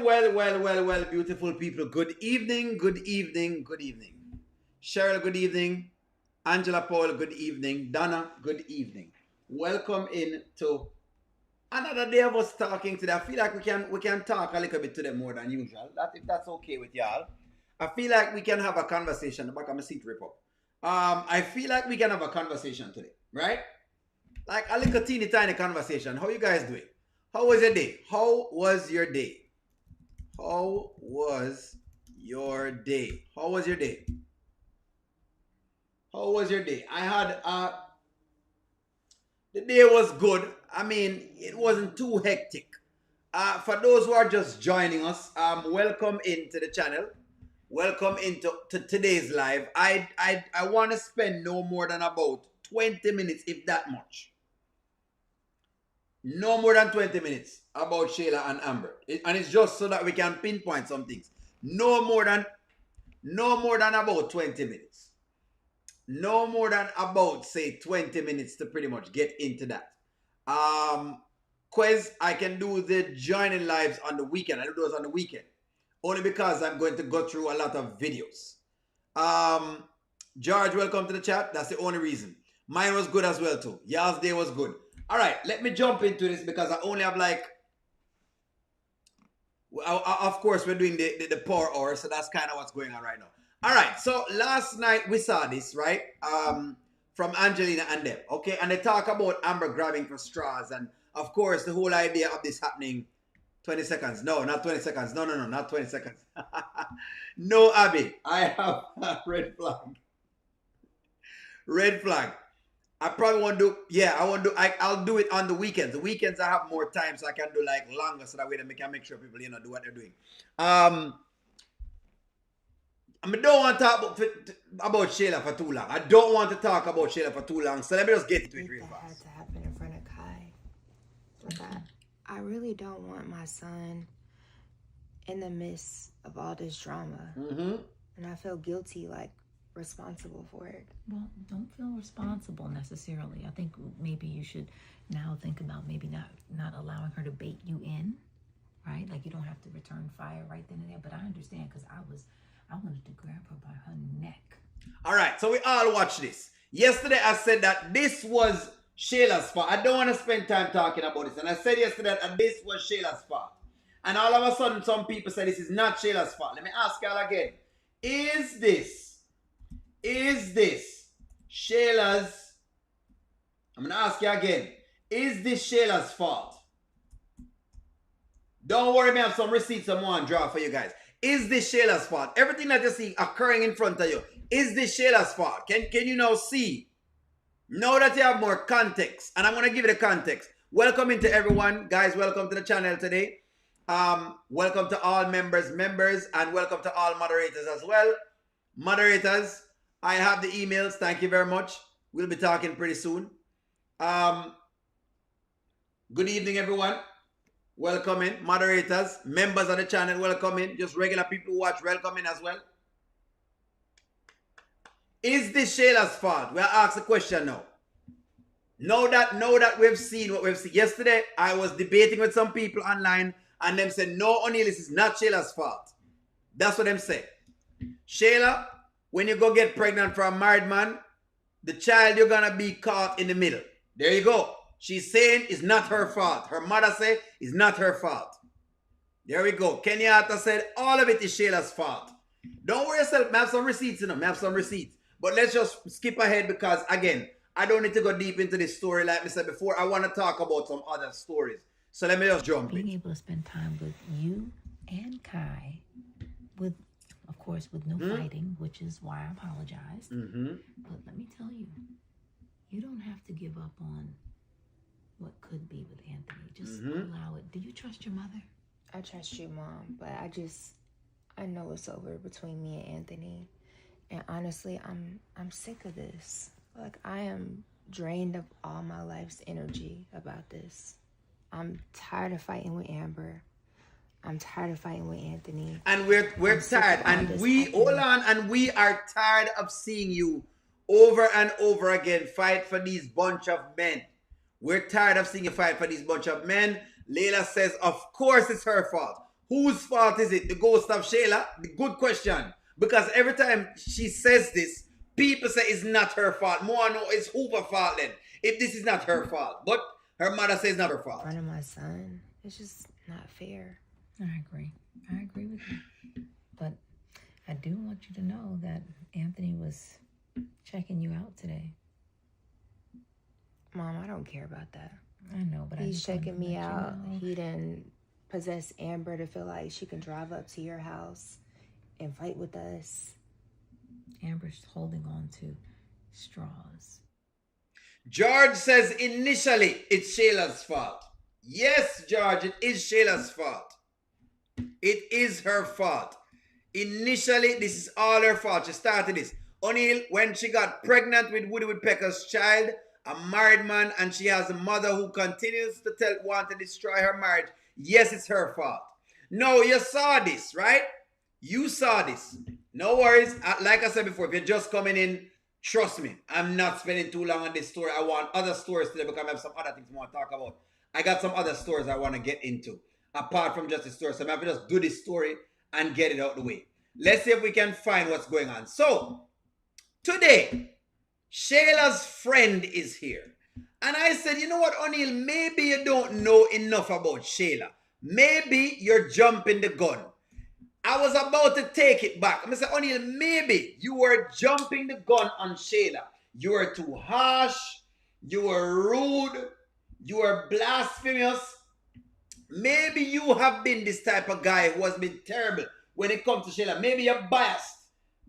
Well, beautiful people. Good evening, good evening, good evening. Cheryl, good evening. Angela Paul, good evening. Donna, good evening. Welcome in to another day of us talking today. I feel like we can talk a little bit today more than usual. If that's okay with y'all. I feel like we can have a conversation. The back of my seat rip up. I feel like we can have a conversation today, right? Like a little teeny tiny conversation. How you guys doing? How was your day? How was your day? How was your day? How was your day? How was your day? I had the day was good. I mean, it wasn't too hectic. For those who are just joining us, welcome into the channel. Welcome into today's live. I want to spend no more than about 20 minutes, if that much. No more than 20 minutes about Shayla and Amber. And it's just so that we can pinpoint some things. No more than about 20 minutes. No more than about, say, 20 minutes to pretty much get into that. Quiz, I can do the joining lives on the weekend. I do those on the weekend. Only because I'm going to go through a lot of videos. George, welcome to the chat. That's the only reason. Mine was good as well too. Y'all's day was good. All right, let me jump into this because I only have like, of course, we're doing the power hour, so that's kind of what's going on right now. All right, so last night we saw this, right, from Angelina and them, okay? And they talk about Amber grabbing for straws, and of course, the whole idea of this happening, 20 seconds. No, not 20 seconds. No, not 20 seconds. No, Abby, I have a red flag. Red flag. I probably won't do, yeah, I'll do it on the weekends. The weekends I have more time, so I can do like longer, so that way they can make sure people, do what they're doing. I don't want to talk about Shayla for too long. I don't want to talk about Shayla for too long, so let me just get into it real fast. That had to happen in front of Kai. Like I really don't want my son in the midst of all this drama. Mm-hmm. And I feel guilty, like responsible for it. Well, don't feel responsible necessarily. I think maybe you should now think about maybe not allowing her to bait you in, right? Like you don't have to return fire right then and there. But I understand because I wanted to grab her by her neck. All right, so we all watch this. Yesterday I said that this was Shayla's fault. I don't want to spend time talking about this. And I said yesterday that this was Shayla's fault. And all of a sudden some people say this is not Shayla's fault. Let me ask y'all again. Is this Shayla's, I'm going to ask you again, is this Shayla's fault? Don't worry, me have some receipts I want to draw for you guys. Is this Shayla's fault? Everything that you see occurring in front of you, is this Shayla's fault? Can you now see? Now that you have more context, and I'm going to give you the context. Welcome into everyone. Guys, welcome to the channel today. Welcome to all members, and welcome to all moderators as well. Moderators, I have the emails. Thank you very much. We'll be talking pretty soon. Good evening, everyone. Welcome in. Moderators, members of the channel, welcome in. Just regular people who watch, welcome in as well. Is this Shayla's fault? We'll ask the question now. Know that we've seen what we've seen. Yesterday, I was debating with some people online, and them said, no, O'Neal, this is not Shayla's fault. That's what them say. Shayla, when you go get pregnant for a married man, the child you're going to be caught in the middle. There you go. She's saying it's not her fault. Her mother said it's not her fault. There we go. Kenyatta said all of it is Shayla's fault. Don't worry yourself. I have some receipts, I have some receipts. But let's just skip ahead because, again, I don't need to go deep into this story like I said before. I want to talk about some other stories. So let me just jump in. Being able to spend time with you and Kai, with, of course, with no fighting, which is why I apologized. But let me tell you, you don't have to give up on what could be with Anthony. Just allow it. Do you trust your mother? I trust you, Mom, but I know it's over between me and Anthony. And honestly, I'm sick of this. Like, I am drained of all my life's energy about this. I'm tired of fighting with Amber. I'm tired of fighting with Anthony. And we're tired. And we are tired of seeing you over and over again fight for these bunch of men. We're tired of seeing you fight for these bunch of men. Layla says, of course it's her fault. Whose fault is it? The ghost of Shayla? The good question. Because every time she says this, people say it's not her fault. More no, it's Hoover's fault then. If this is not her fault. But her mother says it's not her fault. In front of my son. It's just not fair. I agree. I agree with you. But I do want you to know that Anthony was checking you out today. Mom, I don't care about that. I know, but he's checking me out. You know. He didn't possess Amber to feel like she can drive up to your house and fight with us. Amber's holding on to straws. George says initially it's Shayla's fault. Yes, George, it is Shayla's fault. It is her fault. Initially, this is all her fault. She started this. O'Neill, when she got pregnant with Woody Woodpecker's child, a married man, and she has a mother who continues to want to destroy her marriage. Yes, it's her fault. No, you saw this, right? You saw this. No worries. Like I said before, if you're just coming in, trust me, I'm not spending too long on this story. I want other stories today because I have some other things I want to talk about. I got some other stories I want to get into, apart from just the story. So I'm going to just do this story and get it out the way. Let's see if we can find what's going on. So, today, Shayla's friend is here. And I said, you know what, O'Neill, maybe you don't know enough about Shayla. Maybe you're jumping the gun. I was about to take it back. I'm going to say, O'Neill, maybe you were jumping the gun on Shayla. You were too harsh. You were rude. You were blasphemous. Maybe you have been this type of guy who has been terrible when it comes to Shayla. Maybe you're biased.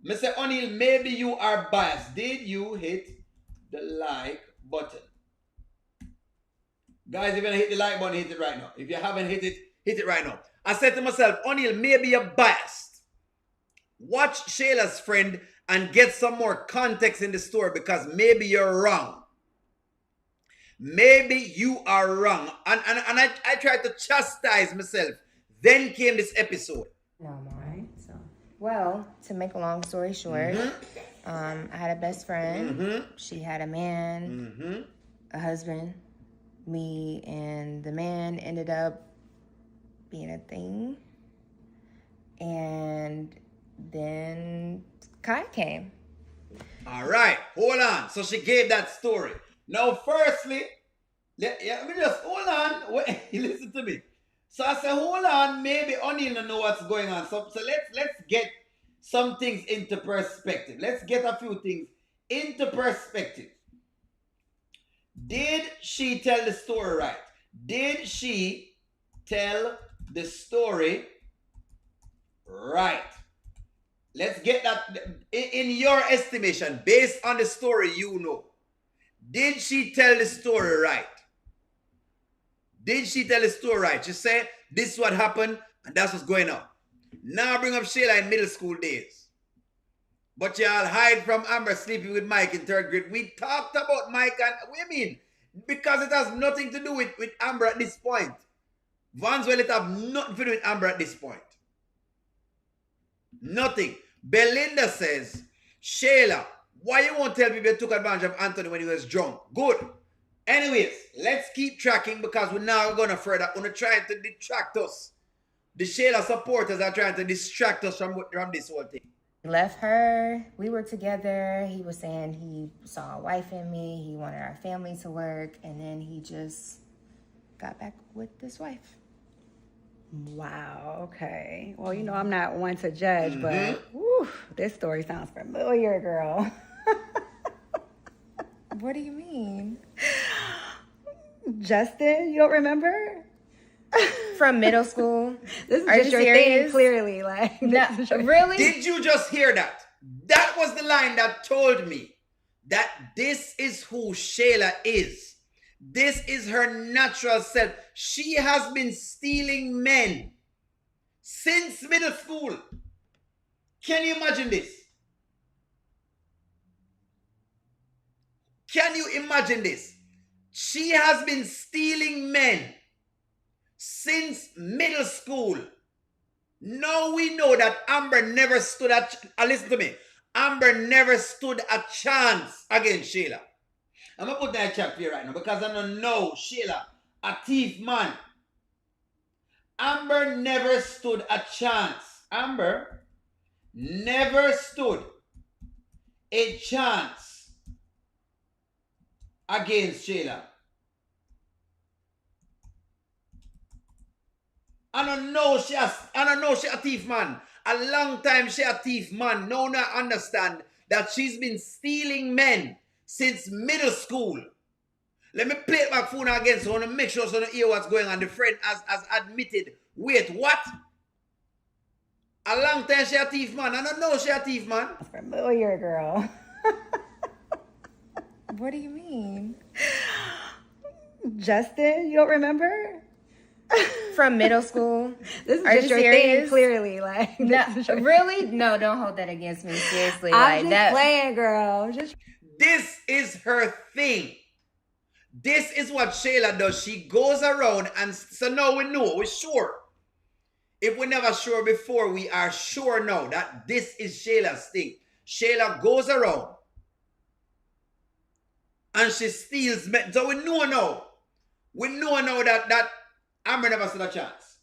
Mr. O'Neill, maybe you are biased. Did you hit the like button? Guys, if you hit the like button, hit it right now. If you haven't hit it right now. I said to myself, O'Neill, maybe you're biased. Watch Shayla's friend and get some more context in the story because maybe you're wrong. Maybe you are wrong. And I tried to chastise myself. Then came this episode. No, Mom. So, well, to make a long story short, I had a best friend. She had a man, a husband. Me and the man ended up being a thing. And then Kai came. All right, hold on. So she gave that story. Now, firstly, let me just hold on. Wait, listen to me. So I said, hold on. Maybe O'Neill don't know what's going on. So let's get some things into perspective. Let's get a few things into perspective. Did she tell the story right? Did she tell the story right? Let's get that in your estimation, based on the story you know. Did she tell the story right? Did she tell the story right? She said, this is what happened, and that's what's going on. Now bring up Shayla in middle school days. But y'all hide from Amber sleeping with Mike in third grade. We talked about Mike and women because it has nothing to do with Amber at this point. Vanswell, it have nothing to do with Amber at this point. Nothing. Belinda says, Shayla, why you won't tell people you took advantage of Anthony when he was drunk? Good. Anyways, let's keep tracking because we're now going to further. We're trying to detract us. The Shayla supporters are trying to distract us from this whole thing. Left her. We were together. He was saying he saw a wife in me. He wanted our family to work. And then he just got back with this wife. Wow, okay. Well, you know, I'm not one to judge, but whew, this story sounds familiar, girl. What do you mean? Justin, you don't remember? From middle school? This is Are just you your serious? thing, clearly. Like, No, really? Did you just hear that? That was the line that told me that this is who Shayla is. This is her natural self. She has been stealing men since middle school. Can you imagine this? Can you imagine this? She has been stealing men since middle school. Now we know that Amber never stood listen to me. Amber never stood a chance against Shayla. I'm going to put that chat here right now because I don't know Shayla, a thief man. Amber never stood a chance. Amber never stood a chance against Shayla. I don't know she a thief man. A long time she a thief man. Now I understand that she's been stealing men since middle school. Let me play it back phone again so I want to make sure so I don't hear what's going on. The friend has admitted. Wait, what? A long time she a thief man. I don't know she a thief man. Familiar, girl. What do you mean? Justin, you don't remember? From middle school? This is Are just you your serious? thing, clearly. Like, No, really? No, don't hold that against me. Seriously, I'm like just playing, girl. This is her thing. This is what Shayla does. She goes around and so now we know, we're sure. If we're never sure before, we are sure now that this is Shayla's thing. Shayla goes around and she steals men. So we know now. We know now that Amber never stood a chance.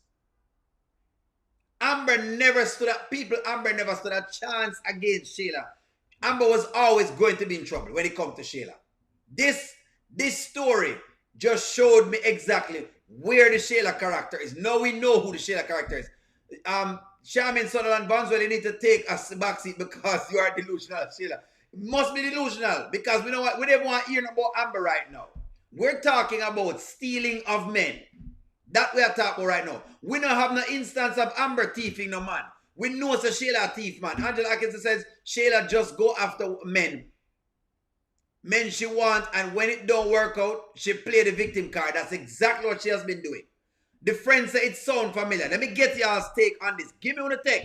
Amber never stood a chance against Shayla. Amber was always going to be in trouble when it comes to Shayla. This story just showed me exactly where the Shayla character is. Now we know who the Shayla character is. Charmin Sutherland Bondswell, you need to take a backseat because you are delusional, Shayla. You must be delusional because we know what we don't want to hear about Amber right now. We're talking about stealing of men. That we are talking about right now. We don't have no instance of Amber thieving no man. We know it's a Shayla thief man. Angela Atkinson says Shayla just go after men. Men she wants, and when it don't work out, she play the victim card. That's exactly what she has been doing. The friends say it sound familiar. Let me get y'all's take on this. Give me one take.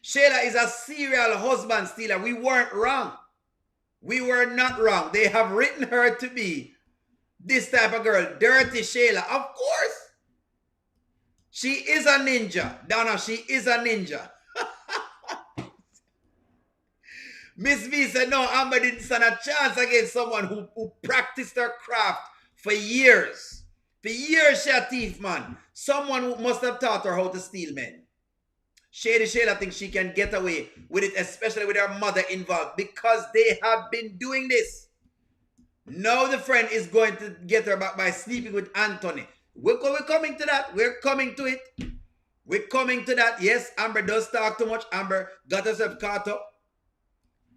Shayla is a serial husband stealer. We weren't wrong. We were not wrong. They have written her to be this type of girl. Dirty Shayla. Of course. She is a ninja. Donna, she is a ninja. Miss V said, no, Amber didn't stand a chance against someone who practiced her craft for years. For years, she a thief, man. Someone who must have taught her how to steal men. Shady Shayla thinks she can get away with it, especially with her mother involved, because they have been doing this. Now the friend is going to get her back by sleeping with Anthony. We're coming to that. We're coming to it. We're coming to that. Yes, Amber does talk too much. Amber got herself caught up.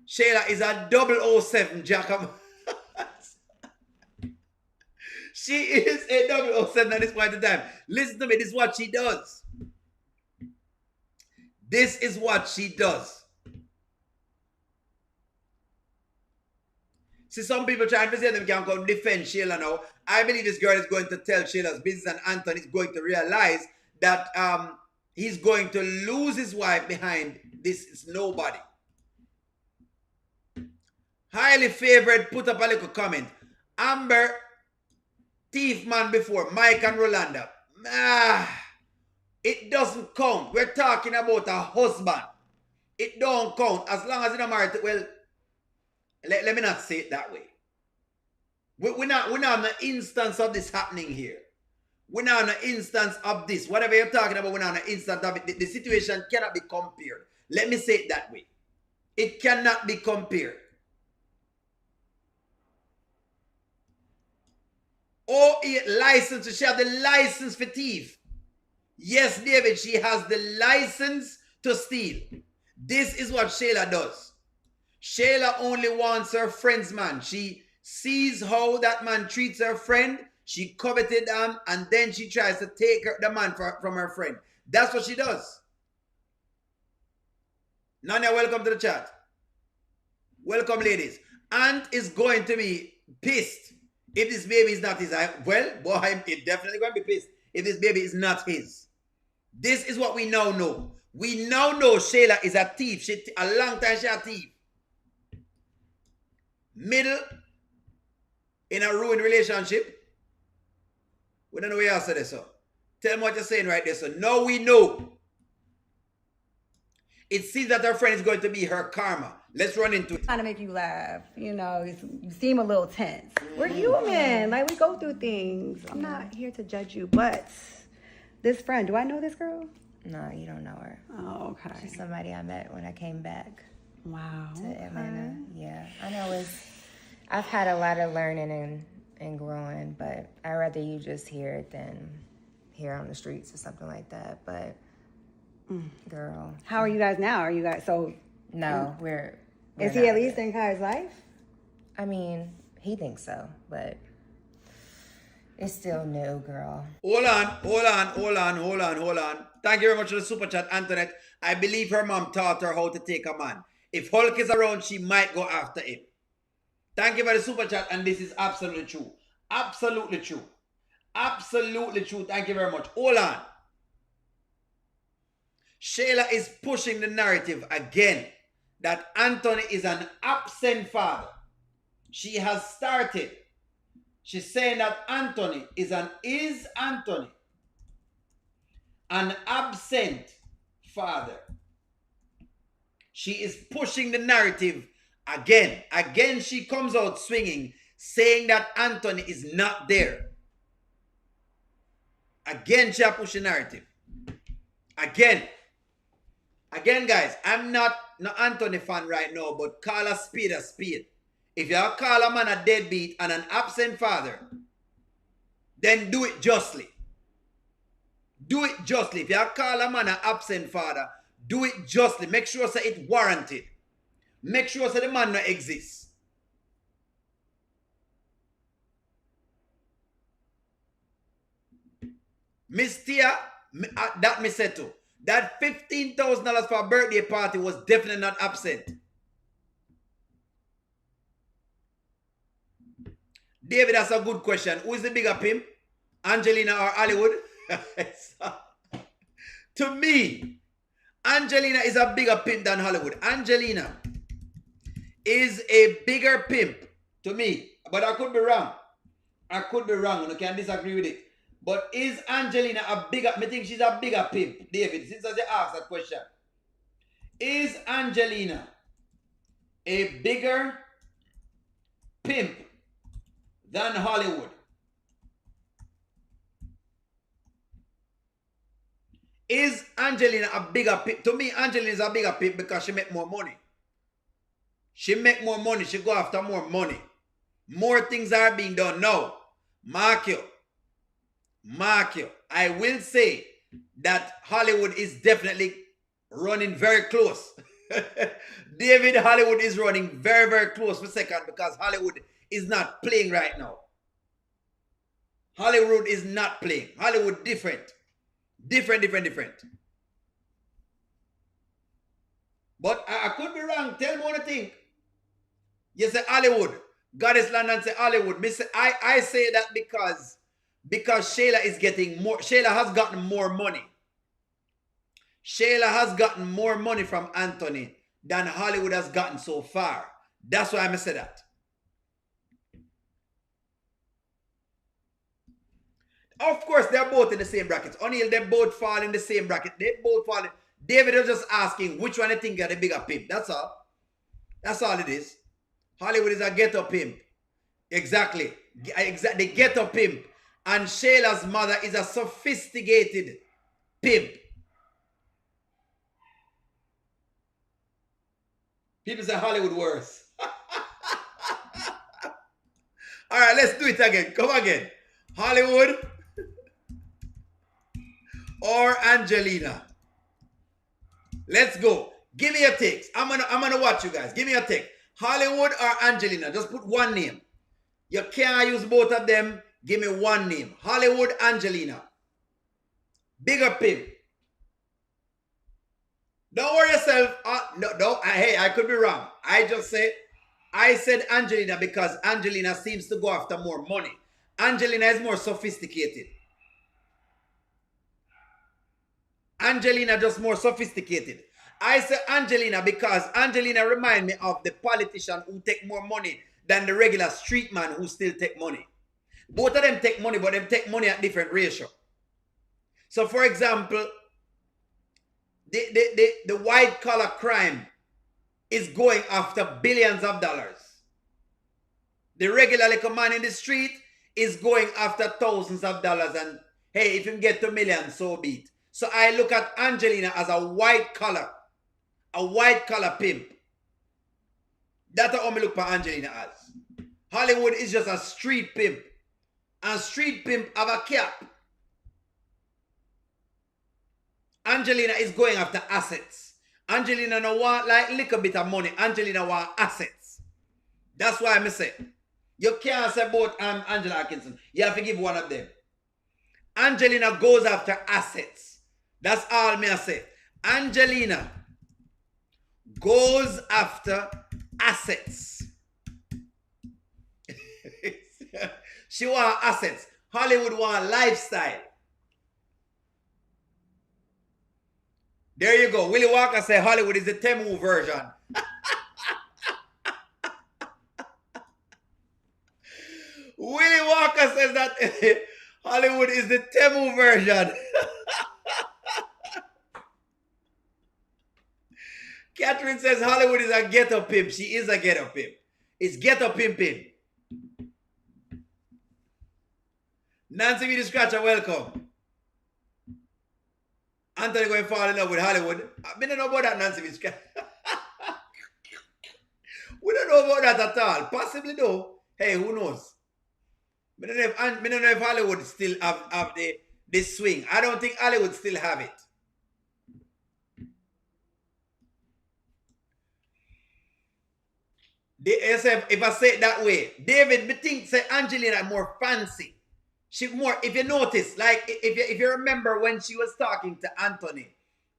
Shayla is a 007 Jacob. She is a 007 at this point in time. Listen to me. This is what she does. This is what she does. See, some people trying to say them can come defend Shayla now. I believe this girl is going to tell Shayla's business, and Anthony is going to realize that he's going to lose his wife behind this is nobody. Highly favored, put up a little comment. Amber, thief man before, Mike and Rolanda. It doesn't count. We're talking about a husband. It don't count. As long as you're not married, well, let me not say it that way. We're not on an instance of this happening here. We're not on an instance of this. Whatever you're talking about, we're not on an instance of it. The situation cannot be compared. Let me say it that way. It cannot be compared. Oh, license. She has the license for thief. Yes, David, she has the license to steal. This is what Shayla does. Shayla only wants her friend's man. She sees how that man treats her friend. She coveted him, and then she tries to take the man from her friend. That's what she does. Nanya, welcome to the chat. Welcome, ladies. Ant is going to be pissed if this baby is not his. Well, boy, it's definitely going to be pissed if this baby is not his. This is what we now know. We now know Shayla is a thief. A long time she a thief. Middle in a ruined relationship. We don't know where else this. So tell me what you're saying right there. So now we know. It seems that her friend is going to be her karma. Let's run into it. Trying to make you laugh. You know, you seem a little tense. We're human. Like, we go through things. I'm not here to judge you, but This friend, do I know this girl? No, you don't know her. Oh, okay. She's somebody I met when I came back Wow. to Atlanta. Yeah, I know I've had a lot of learning and growing, but I'd rather you just hear it than hear on the streets or something like that. But girl, How are you guys now? Are you guys so? no, we're Is not he at least good. in Kai's life? I mean, he thinks so, but it's still no, girl. Hold on. Thank you very much for the super chat, Antoinette. I believe her mom taught her how to take a man. If Hulk is around, she might go after him. Thank you for the super chat, and this is absolutely true. Absolutely true. Absolutely true. Thank you very much. Hold on. Shayla is pushing the narrative again that Anthony is an absent father. She has started. She's saying that Anthony is an absent father. She is pushing the narrative again. Again, she comes out swinging, saying that Anthony is not there. Again, she pushes the narrative. Again, guys, I'm not an Anthony fan right now, but call a spade a spade. If you call a man a deadbeat and an absent father, then do it justly. Do it justly. If you call a man an absent father, do it justly. Make sure say it's warranted. Make sure say the man no exists. Miss Tia, that me said too. That $15,000 for a birthday party was definitely not absent. David, that's a good question. Who is the bigger pimp? Angelina or Hollywood? To me, Angelina is a bigger pimp than Hollywood. Angelina is a bigger pimp to me. But I could be wrong. You can disagree with it. But is Angelina a bigger... I think she's a bigger pimp, David, since I asked that question. Is Angelina a bigger pimp than Hollywood? Is Angelina a bigger pimp? To me, Angelina is a bigger pimp because she make more money. She make more money. She go after more money. More things are being done now. Mark you. I will say that Hollywood is definitely running very close. David, Hollywood is running very, very close for second because Hollywood is not playing right now. Hollywood is not playing. Hollywood different. Different. But I could be wrong. Tell me what you think. You say Hollywood. Goddess London say Hollywood. I say that because Shayla is getting more. Shayla has gotten more money. Shayla has gotten more money from Anthony than Hollywood has gotten so far. That's why I say that. Of course, they're both in the same bracket. O'Neal, they both fall in the same bracket. They both fall in. David is just asking which one I think are the bigger pimp. That's all. That's all it is. Hollywood is a ghetto pimp. Exactly. The ghetto pimp. And Shayla's mother is a sophisticated pimp. People say Hollywood worse. All right, let's do it again. Come again. Hollywood or Angelina? Let's go. Give me your takes. I'm gonna watch you guys. Give me a take. Hollywood or Angelina? Just put one name. You can't use both of them. Give me one name. Hollywood, Angelina. Bigger pimp. Don't worry yourself. Hey, I could be wrong. I said Angelina because Angelina seems to go after more money. Angelina is more sophisticated. Angelina just more sophisticated. I say Angelina because Angelina remind me of the politician who take more money than the regular street man who still take money. Both of them take money, but they take money at different ratio. So for example, the white collar crime is going after billions of dollars. The regular little man in the street is going after thousands of dollars and Hey, if him get to million, so be it. So I look at Angelina as a white collar pimp. That's how I look for Angelina as. Hollywood is just a street pimp. And street pimp have a cap. Angelina is going after assets. Angelina no want like little bit of money. Angelina want assets. That's why I say, you can't say both Angela Atkinson. You have to give one of them. Angelina goes after assets. That's all me I say. Angelina goes after assets. She want assets. Hollywood want lifestyle. There you go. Willie Walker say Hollywood is the Temu version. Willie Walker says that Hollywood is the Temu version. Catherine says Hollywood is a ghetto pimp. She is a ghetto pimp. It's ghetto pimping. Nancy V. the Scratcher, welcome. Anthony going to fall in love with Hollywood. I don't know about that, Nancy V. the Scratcher. We don't know about that at all. Possibly though. Hey, who knows? I don't know if Hollywood still have the swing. I don't think Hollywood still have it. If I say it that way, David, me think say Angelina more fancy. She more, if you notice, like if you remember when she was talking to Anthony,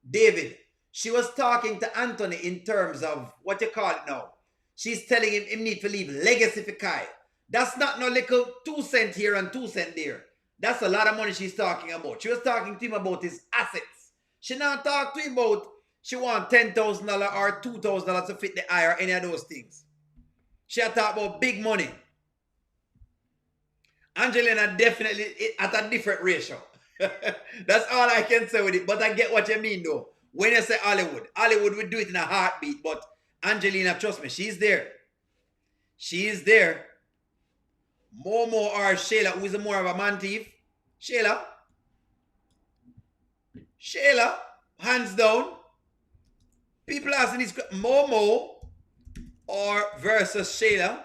David, she was talking to Anthony in terms of what you call it now. She's telling him he need to leave legacy for Kai. That's not no little 2 cents here and 2 cents there. That's a lot of money she's talking about. She was talking to him about his assets. She now talk to him about she want $10,000 or $2,000 to fit the eye or any of those things. She had talk about big money. Angelina definitely at a different ratio. That's all I can say with it. But I get what you mean though. When you say Hollywood, Hollywood would do it in a heartbeat. But Angelina, trust me, she's there. She is there. Momo or Shayla, who is more of a man thief? Shayla, hands down. People asking this, Momo or versus Shayla.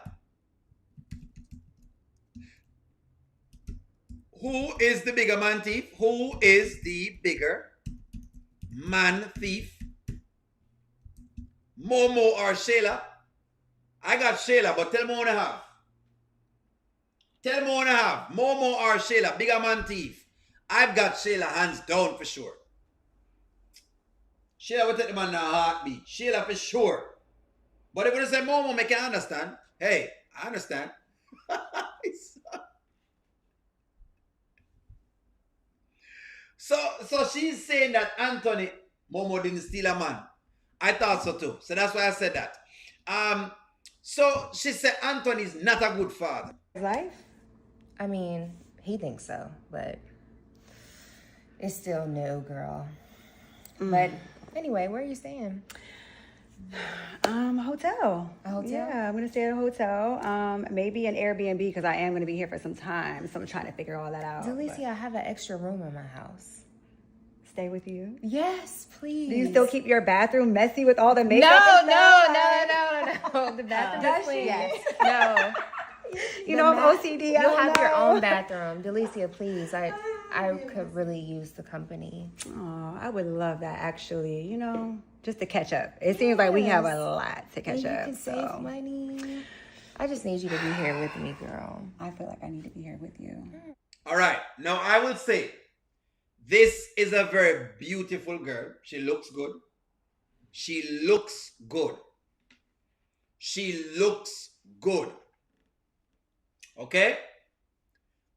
Who is the bigger man thief? Who is the bigger man thief? Momo or Shayla? I got Shayla, but tell me what I have. Tell me what I have. Momo or Shayla, bigger man thief. I've got Shayla hands down for sure. Shayla will take the man in a heartbeat. Shayla for sure. But if you say Momo, make you understand. Hey, I understand. So she's saying that Anthony Momo didn't steal a man. I thought so too. So that's why I said that. So she said Anthony's not a good father. Life? I mean, he thinks so, but it's still no, girl. But anyway, where are you staying? A hotel. A hotel? Yeah, I'm gonna stay at a hotel. Maybe an Airbnb because I am gonna be here for some time. So I'm trying to figure all that out. Delicia, I have an extra room in my house. Stay with you. Yes, please. Do you still keep your bathroom messy with all the makeup? No. The bathroom Does is clean. she? Yes. No. You know I'm OCD. You'll have your own bathroom. Delicia, please. I could really use the company. Oh, I would love that actually. You know, just to catch up. It seems like we have a lot to catch up. You can save money. I just need you to be here with me, girl. I feel like I need to be here with you. All right. Now I will say, this is a very beautiful girl. She looks good. She looks good. She looks good. Okay?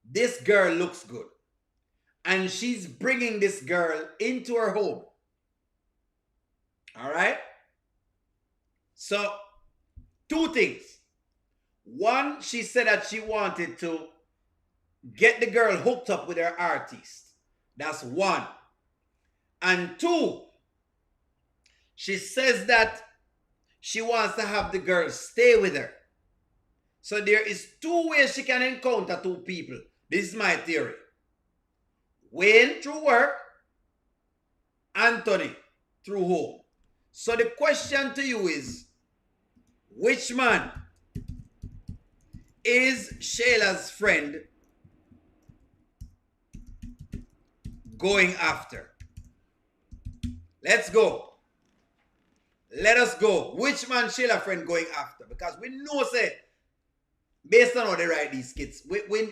This girl looks good. And she's bringing this girl into her home. All right? So, 2 things. One, she said that she wanted to get the girl hooked up with her artist. That's 1. And 2, she says that she wants to have the girl stay with her. So there is 2 ways she can encounter 2 people. This is my theory. Wayne through work, Anthony through home. So the question to you is, which man is Shayla's friend going after? Let's go. Let us go. Which man Shayla friend going after? Because we know, say, based on how they write these skits, when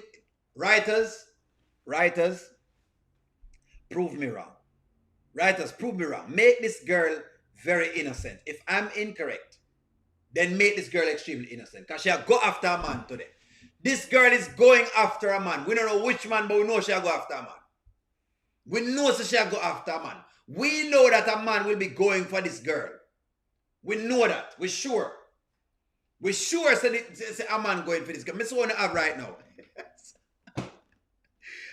writers, prove me wrong. Writers, prove me wrong. Make this girl very innocent. If I'm incorrect, then make this girl extremely innocent. Because she'll go after a man today. This girl is going after a man. We don't know which man, but we know she'll go after a man. We know she'll go after a man. We know that a man will be going for this girl. We know that. We're sure. We're sure say a man going for this girl. Let me see what I have right now.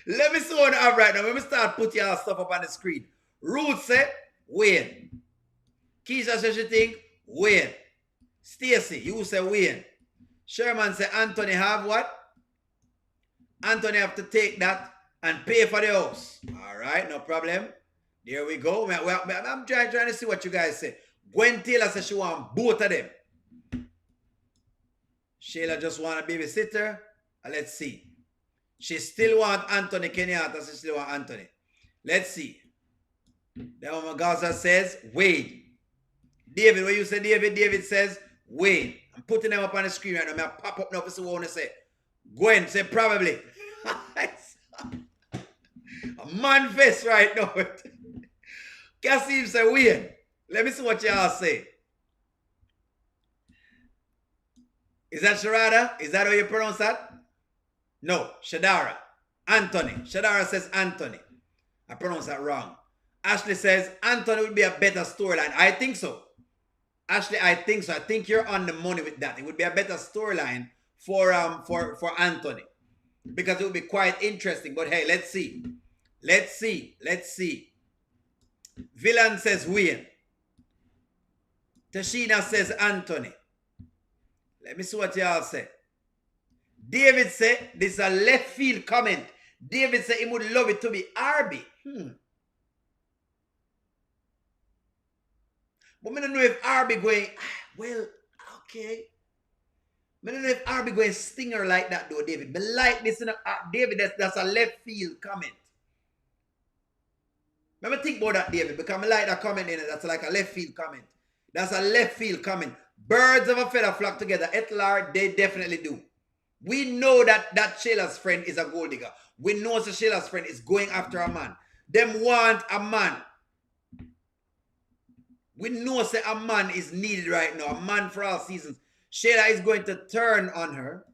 Let me see what I have right now. Let me start putting your stuff up on the screen. Ruth said, Wayne. Keisha says she think, Wayne. Stacy, you say Wayne. Sherman say Anthony have what? Anthony have to take that and pay for the house. All right, no problem. There we go. I'm trying to see what you guys say. Gwen Taylor says she want both of them. Shayla just want a babysitter. Let's see. She still want Anthony Kenyatta. She still want Anthony. Let's see. Then Mama Gaza says Wade. David, when you say David, David says Wade. I'm putting them up on the screen right now. I'm going to pop up now for see what I want to say. Gwen say probably. A man face right now. Kasim say Wade. Let me see what y'all say. Is that Sharada? Is that how you pronounce that? No, Shadara. Anthony. Shadara says Anthony. I pronounce that wrong. Ashley says Anthony would be a better storyline. I think so. Ashley, I think so. I think you're on the money with that. It would be a better storyline for Anthony. Because it would be quite interesting. But hey, let's see. Let's see. Let's see. Villain says Wayne. Tashina says Anthony. Let me see what y'all say. David said, this is a left field comment. David said he would love it to be Arby. But I don't know if Arby going, well, okay. I don't know if Arby going stinger like that though, David. But like this, David, that's a left field comment. Let me think about that, David, because I like that comment in it. That's like a left field comment. That's a left field comment. Birds of a feather flock together. Etlar, they definitely do. We know that Shayla's friend is a gold digger. We know that Shayla's friend is going after a man. Them want a man. We know that a man is needed right now. A man for all seasons. Shayla is going to turn on her.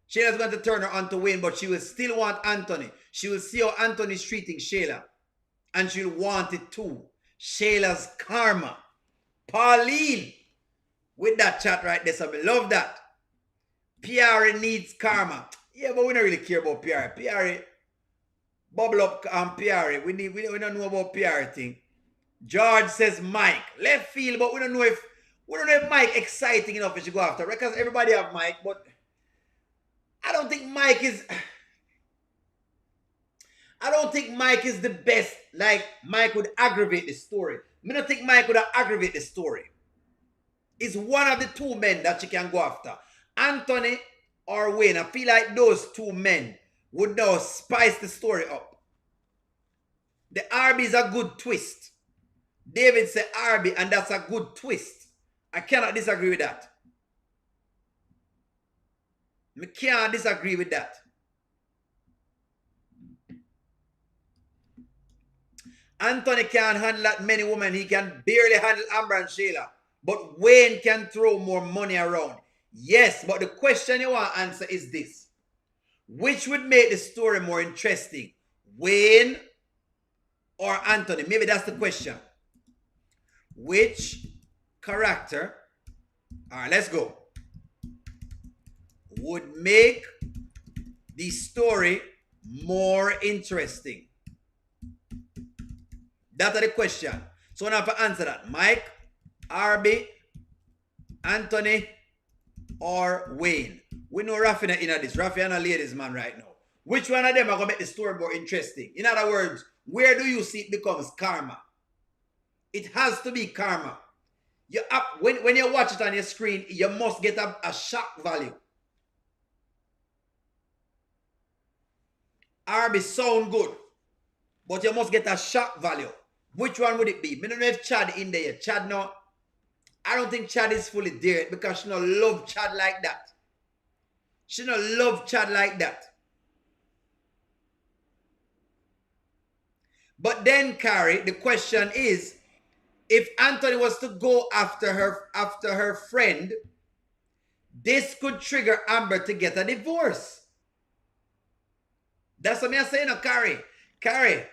Shayla's going to turn her on to Wayne, but she will still want Anthony. She will see how Anthony is treating Shayla. And she'll want it too. Shayla's karma. Pauline. With that chat right there. So I love that. Pierre needs karma. Yeah, but we don't really care about Pierre. Pierre, bubble up on Pierre. We don't know about Pierre thing. George says Mike. Left field, but we don't know if Mike exciting enough if you go after. Because everybody have Mike, but I don't think Mike is the best. Like Mike would aggravate the story. I don't think Mike would aggravate the story. It's one of the two men that you can go after. Anthony or Wayne. I feel like those two men would now spice the story up. The RB is a good twist. David said RB, and that's a good twist. I cannot disagree with that. I can't disagree with that. Anthony can't handle that many women. He can barely handle Amber and Shayla. But Wayne can throw more money around. Yes, but the question you want to answer is this. Which would make the story more interesting? Wayne or Anthony? Maybe that's the question. Which character, all right, let's go, would make the story more interesting? That's the question. So now to answer that, Mike, RB, Anthony, or Wayne. We know Raffina in this. Raffina ladies man right now. Which one of them are going to make the story more interesting? In other words, where do you see it becomes karma? It has to be karma. When you watch it on your screen, you must get a shock value. RB sound good, but you must get a shock value. Which one would it be? I don't know if Chad in there. Chad no. I don't think Chad is fully there because she don't love Chad like that. She don't love Chad like that. But then, Carrie, the question is, if Anthony was to go after her friend, this could trigger Amber to get a divorce. That's what I'm saying, Carrie. Carrie,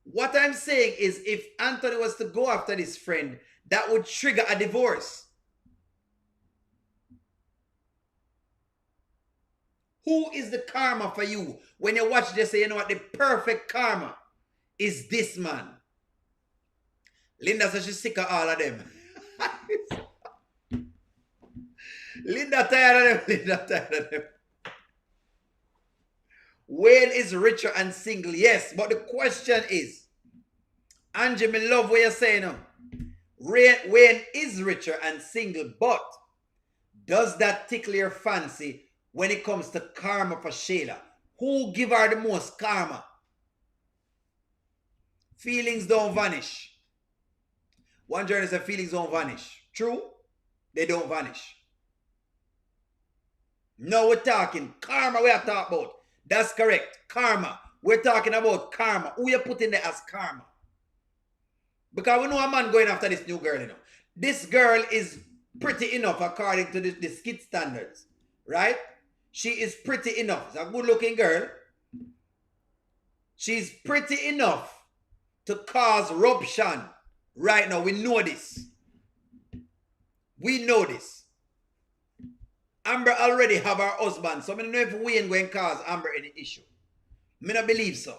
what I'm saying is if Anthony was to go after this friend, that would trigger a divorce. Who is the karma for you? When you watch this, say, you know what, the perfect karma is this man. Linda says she's sick of all of them. Linda tired of them. Linda tired of them. Wayne is richer and single. Yes, but the question is, Angie, me love what you're saying now. Wayne is richer and single, but does that tickle your fancy when it comes to karma for Shayla? Who give her the most karma? Feelings don't vanish. One journalist said feelings don't vanish. True? They don't vanish. No, we're talking karma we are talking about. That's correct. Karma. We're talking about karma. Who you put in there as karma? Because we know a man going after this new girl, you know. This girl is pretty enough according to the skit standards. Right? She is pretty enough. She's a good looking girl. She's pretty enough to cause ruption. Right now, we know this. We know this. Amber already have her husband, so I don't know if Wayne going to cause Amber any issue. I don't believe so.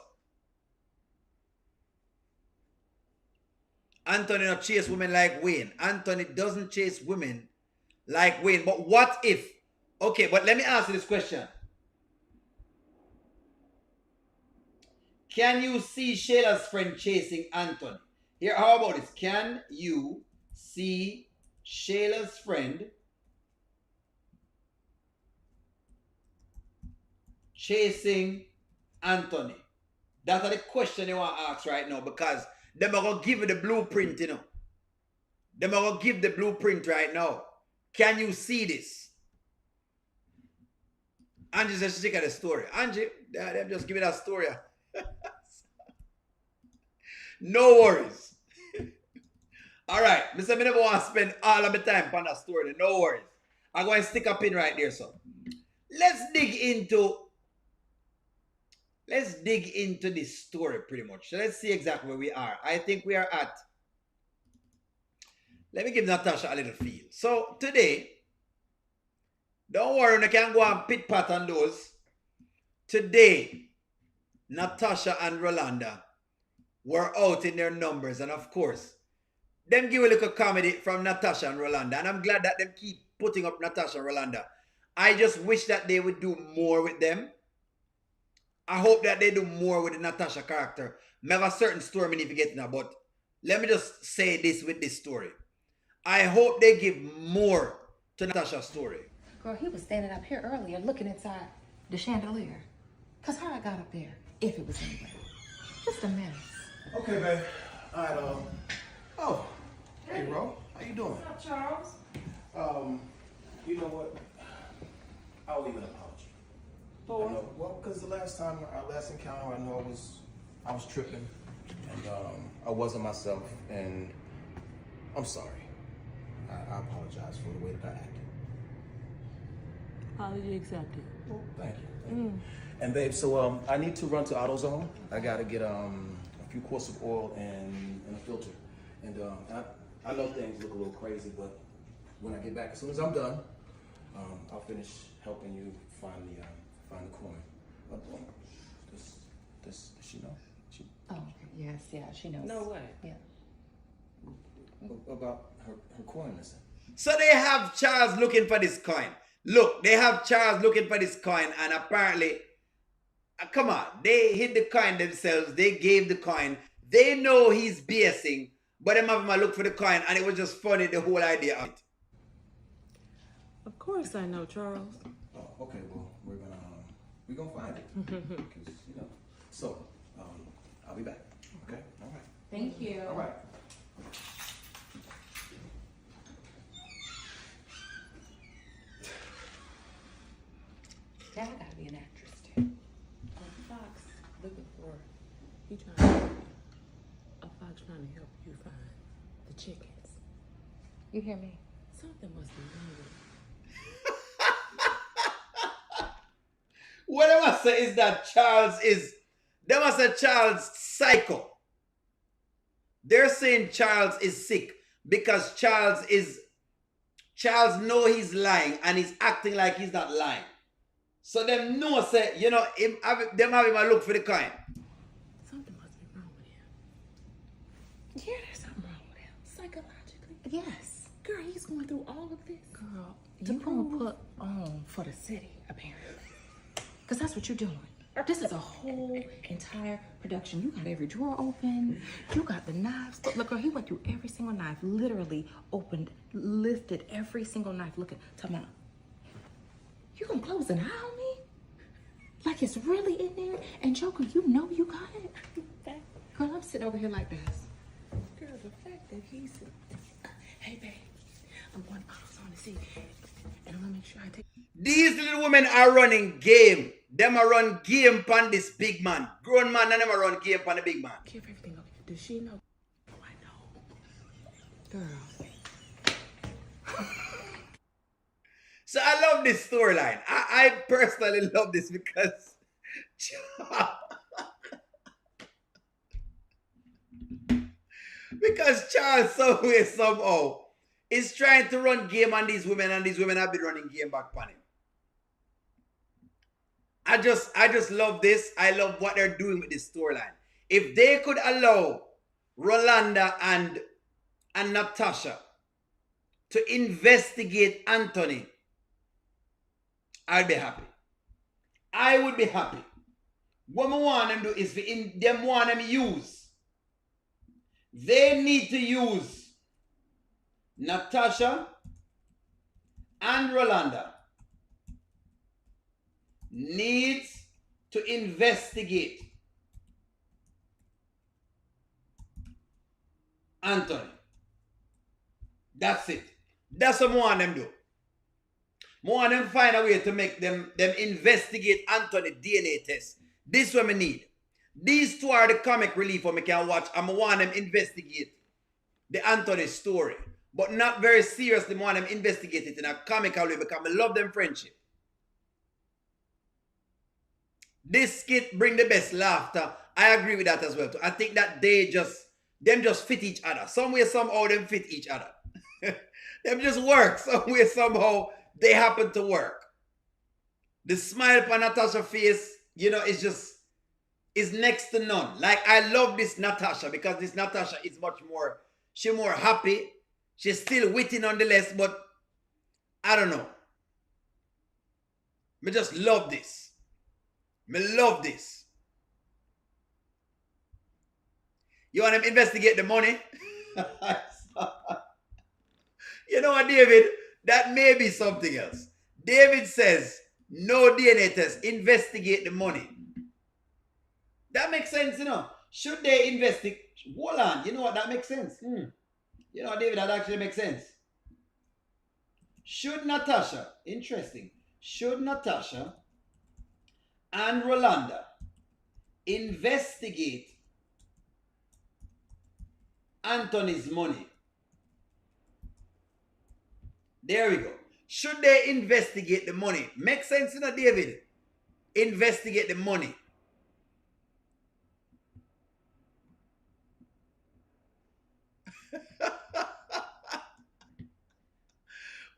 Anthony not chase women like Wayne. Anthony doesn't chase women like Wayne. But what if? Okay, but let me ask you this question. Can you see Shayla's friend chasing Anthony? Here, how about this? Can you see Shayla's friend chasing Anthony? That's the question you want to ask right now, because them are going to give you the blueprint, you know. Them are going to give the blueprint right now. Can you see this? Angie says she take the story. Angie, them just give me that story. No worries. All right. Mr. I never want to spend all of my time on that story. No worries. I'm going to stick a pin right there, so. Let's dig into this story pretty much. So let's see exactly where we are. I think we are at, let me give Natasha a little feel. So today, don't worry, you can go and pit pat on those. Today, Natasha and Rolanda were out in their numbers, and of course, them give a little comedy from Natasha and Rolanda, and I'm glad that them keep putting up Natasha and Rolanda. I just wish that they would do more with them. I hope that they do more with the Natasha character. I have a certain story I need to get now, but let me just say this with this story. I hope they give more to Natasha's story. Girl, he was standing up here earlier looking inside the chandelier. Because how I got up there, if it was anywhere. Just a mess. Okay, babe. All right, oh, hey, Ro. How you doing? What's up, Charles? You know what? I'll leave an apology. For? I know, well, because the last time, our last encounter, I know I was tripping, and I wasn't myself, and I'm sorry. I apologize for the way that I acted. Apology accepted. Well, thank you. And babe, so I need to run to AutoZone. I gotta get a few quarts of oil and a filter. And I know things look a little crazy, but when I get back, as soon as I'm done, I'll finish helping you find the coin. Does she know? Oh, yes, yeah, she knows. No way. Yeah. About her coin missing. So they have Charles looking for this coin. Look, they have Charles looking for this coin, and apparently Come on. They hid the coin themselves. They gave the coin. They know he's BSing, but them have him look for the coin, and it was just funny, the whole idea of it. Of course I know, Charles. Oh, okay. Well, we're gonna find it. 'Cause, So, I'll be back. Okay. All right. Thank you. All right. Now I gotta be an actress too. Fox looking for a fox trying to help you find the chickens. You hear me? Something must be wrong with it. What I must say is that they must say Charles psycho. They're saying Charles is sick because Charles know he's lying and he's acting like he's not lying. So them know say, them have him a look for the coin. Something must be wrong with him. Yeah, there's something wrong with him. Psychologically. Yes. Girl, he's going through all of this. Girl, you gonna put on for the city, apparently. Because that's what you're doing. This is a whole entire production. You got every drawer open. You got the knives. Look, girl, he went through every single knife. Literally opened, lifted every single knife. Look at, tell me, you gonna close an eye on me? Like it's really in there? And Joker, you know you got it? Girl, I'm sitting over here like this. Girl, the fact that he's... Hey, babe, I'm going to AutoZone to see. And I'm going to make sure I take... These little women are running game. Them are run game pan this big man. Grown man and them are run game pan the big man. Keep everything okay. Does she know? Oh, I know. Girl. So I love this storyline. I personally love this because Charles somewhere somehow is trying to run game on these women, and these women have been running game back on him. I just love this. I love what they're doing with this storyline. If they could allow Rolanda and Natasha to investigate Anthony, I'd be happy. I would be happy. What I want them to do is them want them use. They need to use Natasha and Rolanda needs to investigate Anthony. That's it. That's what I want them to do. I want them find a way to make them investigate Anthony DNA test. This is what I need. These two are the comic relief for me can watch. I want them investigate the Anthony story. But not very seriously. I want them investigate it in a comical way because I love them friendship. This skit bring the best laughter. I agree with that as well too. I think that them just fit each other. Some way, somehow, them fit each other. Them just work. Some way, somehow, they happen to work. The smile on Natasha's face, is next to none. Like, I love this Natasha because this Natasha is she's more happy. She's still witty nonetheless, but I don't know. I just love this. I love this. You want to investigate the money? You know what, David? That may be something else. David says, no DNA test, investigate the money. That makes sense, Should they investigate? Hold on, you know what, that makes sense. You know what, David, that actually makes sense. Should Natasha and Rolanda investigate Anthony's money? There we go. Should they investigate the money? Makes sense, David? Investigate the money.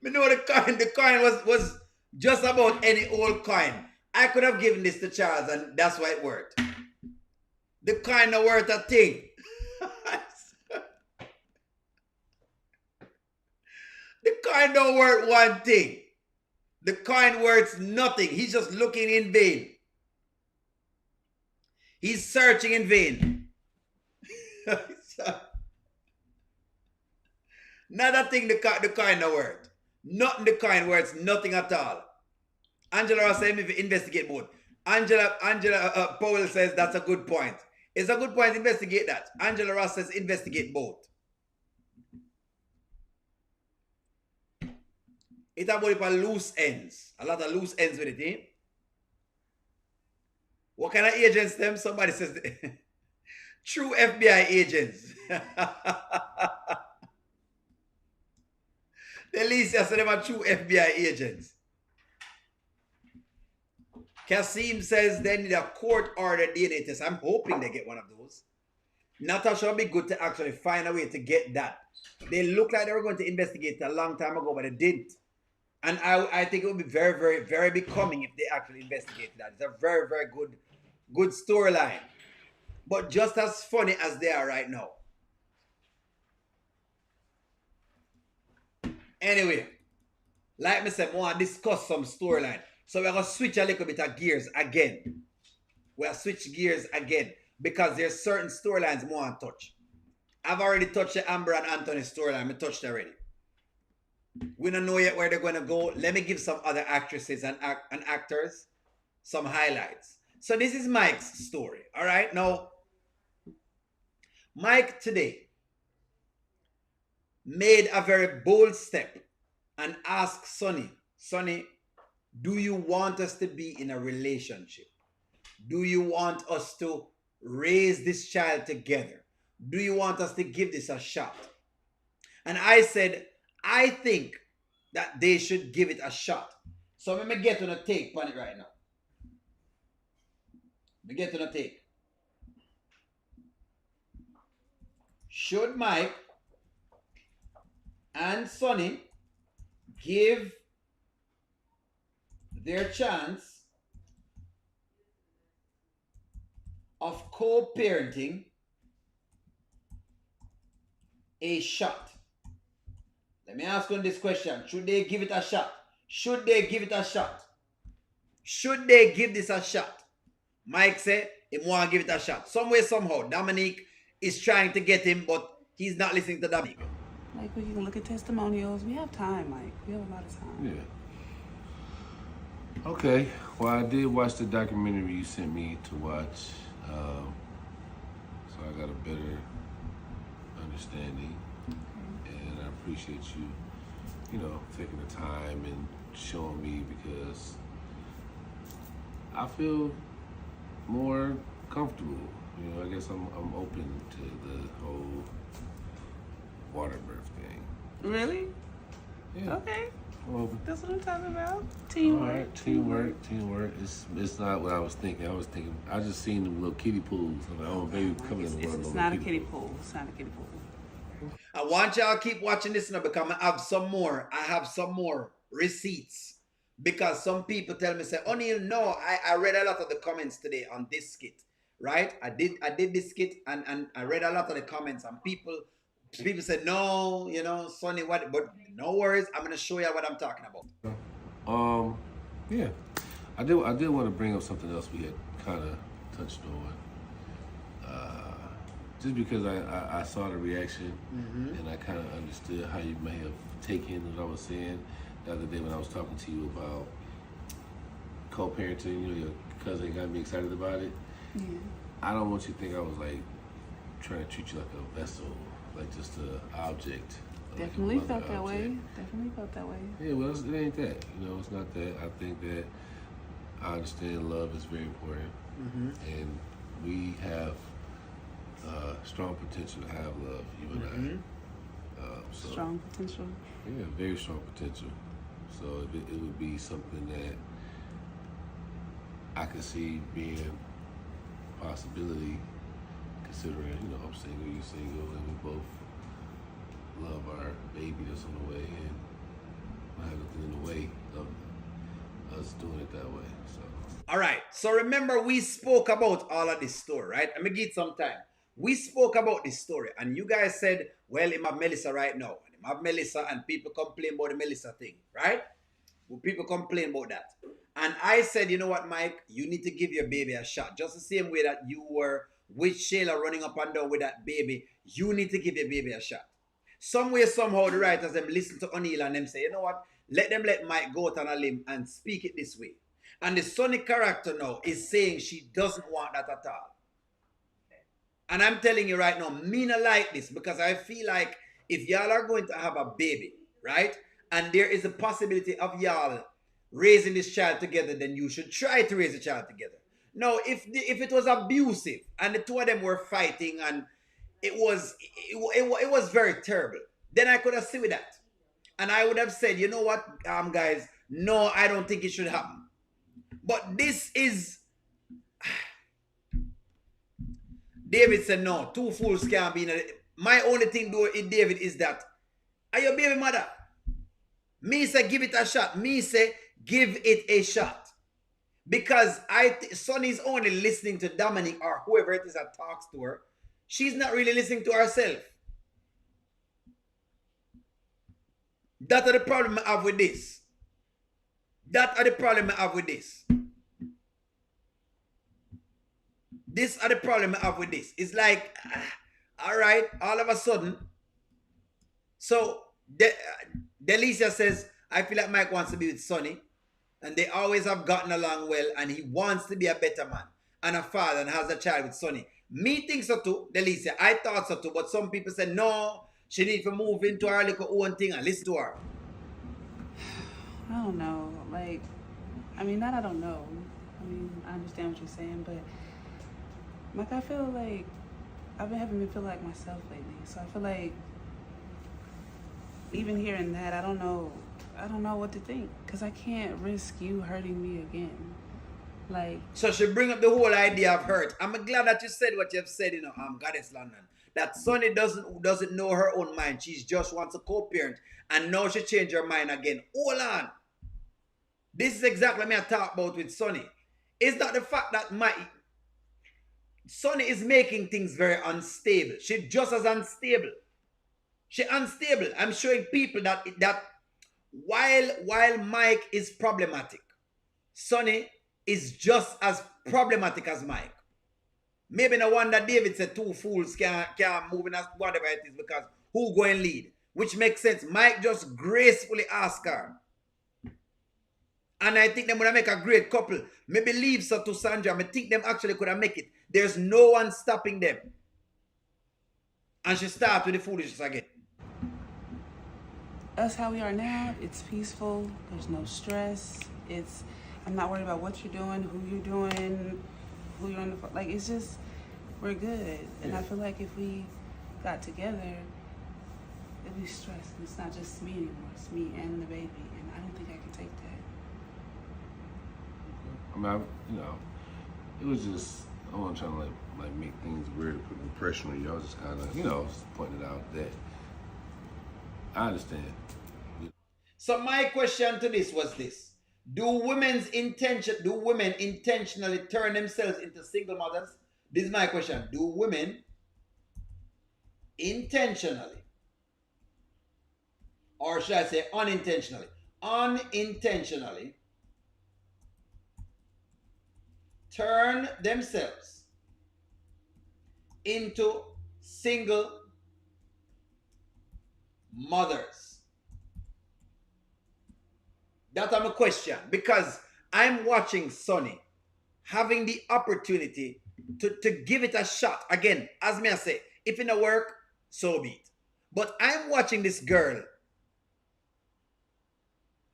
Me know the coin was just about any old coin. I could have given this to Charles and that's why it worked. The coin not worth a thing. The coin don't worth one thing. The coin worth nothing. He's just looking in vain. He's searching in vain. Not a thing the kind of word. Nothing the kind words, nothing at all. Angela Ross said investigate both. Angela Powell says that's a good point. It's a good point, investigate that. Angela Ross says investigate both. It's about loose ends. A lot of loose ends with it, eh? What kind of agents them? Somebody says true FBI agents. The least said them are true FBI agents. Kasim says they need a court-ordered DNA test. I'm hoping they get one of those. Natasha would be good to actually find a way to get that. They look like they were going to investigate a long time ago, but they didn't. And I think it would be very, very, very becoming if they actually investigated that. It's a very, very good storyline. But just as funny as they are right now. Anyway, like I said, I want to discuss some storyline. So we're going to switch a little bit of gears again. We'll switch gears again because there's certain storylines I want to touch. I've already touched the Amber and Anthony storyline. I touched already. We don't know yet where they're going to go. Let me give some other actresses and actors some highlights. So this is Mike's story. All right. Now, Mike today made a very bold step and asked Sonny, do you want us to be in a relationship? Do you want us to raise this child together? Do you want us to give this a shot? And I said, I think that they should give it a shot. So let me get on a take on it right now. Let me get on a take. Should Mike and Sonny give their chance of co-parenting a shot? Let me ask you this question. Should they give it a shot? Should they give it a shot? Should they give this a shot? Mike said he want to give it a shot. Some way, somehow, Dominic is trying to get him, but he's not listening to Dominic. Like, we can look at testimonials. We have time, Mike. We have a lot of time. Yeah. Okay. Well, I did watch the documentary you sent me to watch, so I got a better understanding, and I appreciate you, taking the time and showing me because I feel more comfortable. I guess I'm open to the whole water birth thing. Really? Yeah. Okay. I'm open. That's what I'm talking about. Teamwork. All right, teamwork. It's not what I was thinking. I just seen them little kiddie pools. I'm like, oh, baby, coming in the world. It's not a kiddie pool. It's not a kiddie pool. I want y'all to keep watching this now because I have some more. Receipts. Because some people tell me, say, O'Neal, no, I read a lot of the comments today on this skit. Right? I did this skit and I read a lot of the comments and people said, no, Sonny, what? But no worries, I'm gonna show you what I'm talking about. Yeah, I did want to bring up something else we had kind of touched on. Just because I saw the reaction and I kind of understood how you may have taken what I was saying the other day when I was talking to you about co-parenting. Your cousin got me excited about it. Yeah. I don't want you to think I was like trying to treat you like a vessel, like just an object. Definitely like felt that way. Definitely felt that way. Yeah, well, it ain't that. It's not that. I think that I understand love is very important, and we have strong potential to have love. You and I. Strong potential. Yeah, very strong potential. So it would be something that I could see being a possibility, considering, I'm single, you're single, and we both love our baby that's on the way, and I have nothing in the way of us doing it that way. So. All right. So remember, we spoke about all of this story, right? I'm going to give it some time. We spoke about this story, and you guys said, well, I'm have Melissa right now. And I'm have Melissa, and people complain about the Melissa thing, right? Well, people complain about that. And I said, you know what, Mike, you need to give your baby a shot. Just the same way that you were with Shayla running up and down with that baby, you need to give your baby a shot. Some way, somehow, the writers them listen to O'Neill and them say, you know what, let Mike go out on a limb and speak it this way. And the Sonny character now is saying she doesn't want that at all. And I'm telling you right now, me not like this, because I feel like if y'all are going to have a baby, right, and there is a possibility of y'all raising this child together, then you should try to raise the child together. Now, if it was abusive and the two of them were fighting and it was very terrible, then I could have seen with that, and I would have said, you know what, guys, no, I don't think it should happen. But this is, David said, no, two fools can't be in a... My only thing though, David, is that, are your baby mother? Me say, give it a shot. Me say, give it a shot. Because Sonny's only listening to Dominic or whoever it is that talks to her. She's not really listening to herself. That are the problem I have with this. That are the problem I have with this. This are the problem I have with this. It's like, all right, all of a sudden. So, Delicia says, I feel like Mike wants to be with Sonny. And they always have gotten along well. And he wants to be a better man. And a father and has a child with Sonny. Me think so too, Delicia. I thought so too. But some people said, no, she needs to move into her little own thing and listen to her. I don't know. Like, I mean, that I don't know. I mean, I understand what you're saying, but like, I feel like I've been having me feel like myself lately. So I feel like even hearing that, I don't know what to think, because I can't risk you hurting me again. Like, so she bring up the whole idea of hurt. I'm glad that you said what you've said, Goddess London. That Sonny doesn't know her own mind. She just wants a co-parent, and now she changed her mind again. Hold on. This is exactly what I talk about with Sonny. It's not the fact that Sonny is making things very unstable. She's just as unstable. She's unstable. I'm showing people that while Mike is problematic, Sonny is just as problematic as Mike. Maybe no wonder David said two fools can't move in as whatever it is, because who go and lead? Which makes sense. Mike just gracefully asked her. And I think them would make a great couple. Maybe leave so to Sandra. I think them actually could have make it. There's no one stopping them. And she starts with the foolishness again. us how we are now, it's peaceful. There's no stress. I'm not worried about what you're doing, who you're doing, who you're on the phone. Like, it's just, we're good. And I feel like if we got together, it'd be stressed. It's not just me anymore. It's me and the baby. And I don't think I can take that. I mean, it was just, I wasn't trying to like make things weird or put pressure on you. I was just kind of, just pointing out that I understand. So my question to this was this. Do women intentionally turn themselves into single mothers? This is my question. Do women intentionally, or should I say unintentionally turn themselves into single mothers? That's my question, because I'm watching Sonny having the opportunity to give it a shot. Again, as me I say, if it don't work, so be it. But I'm watching this girl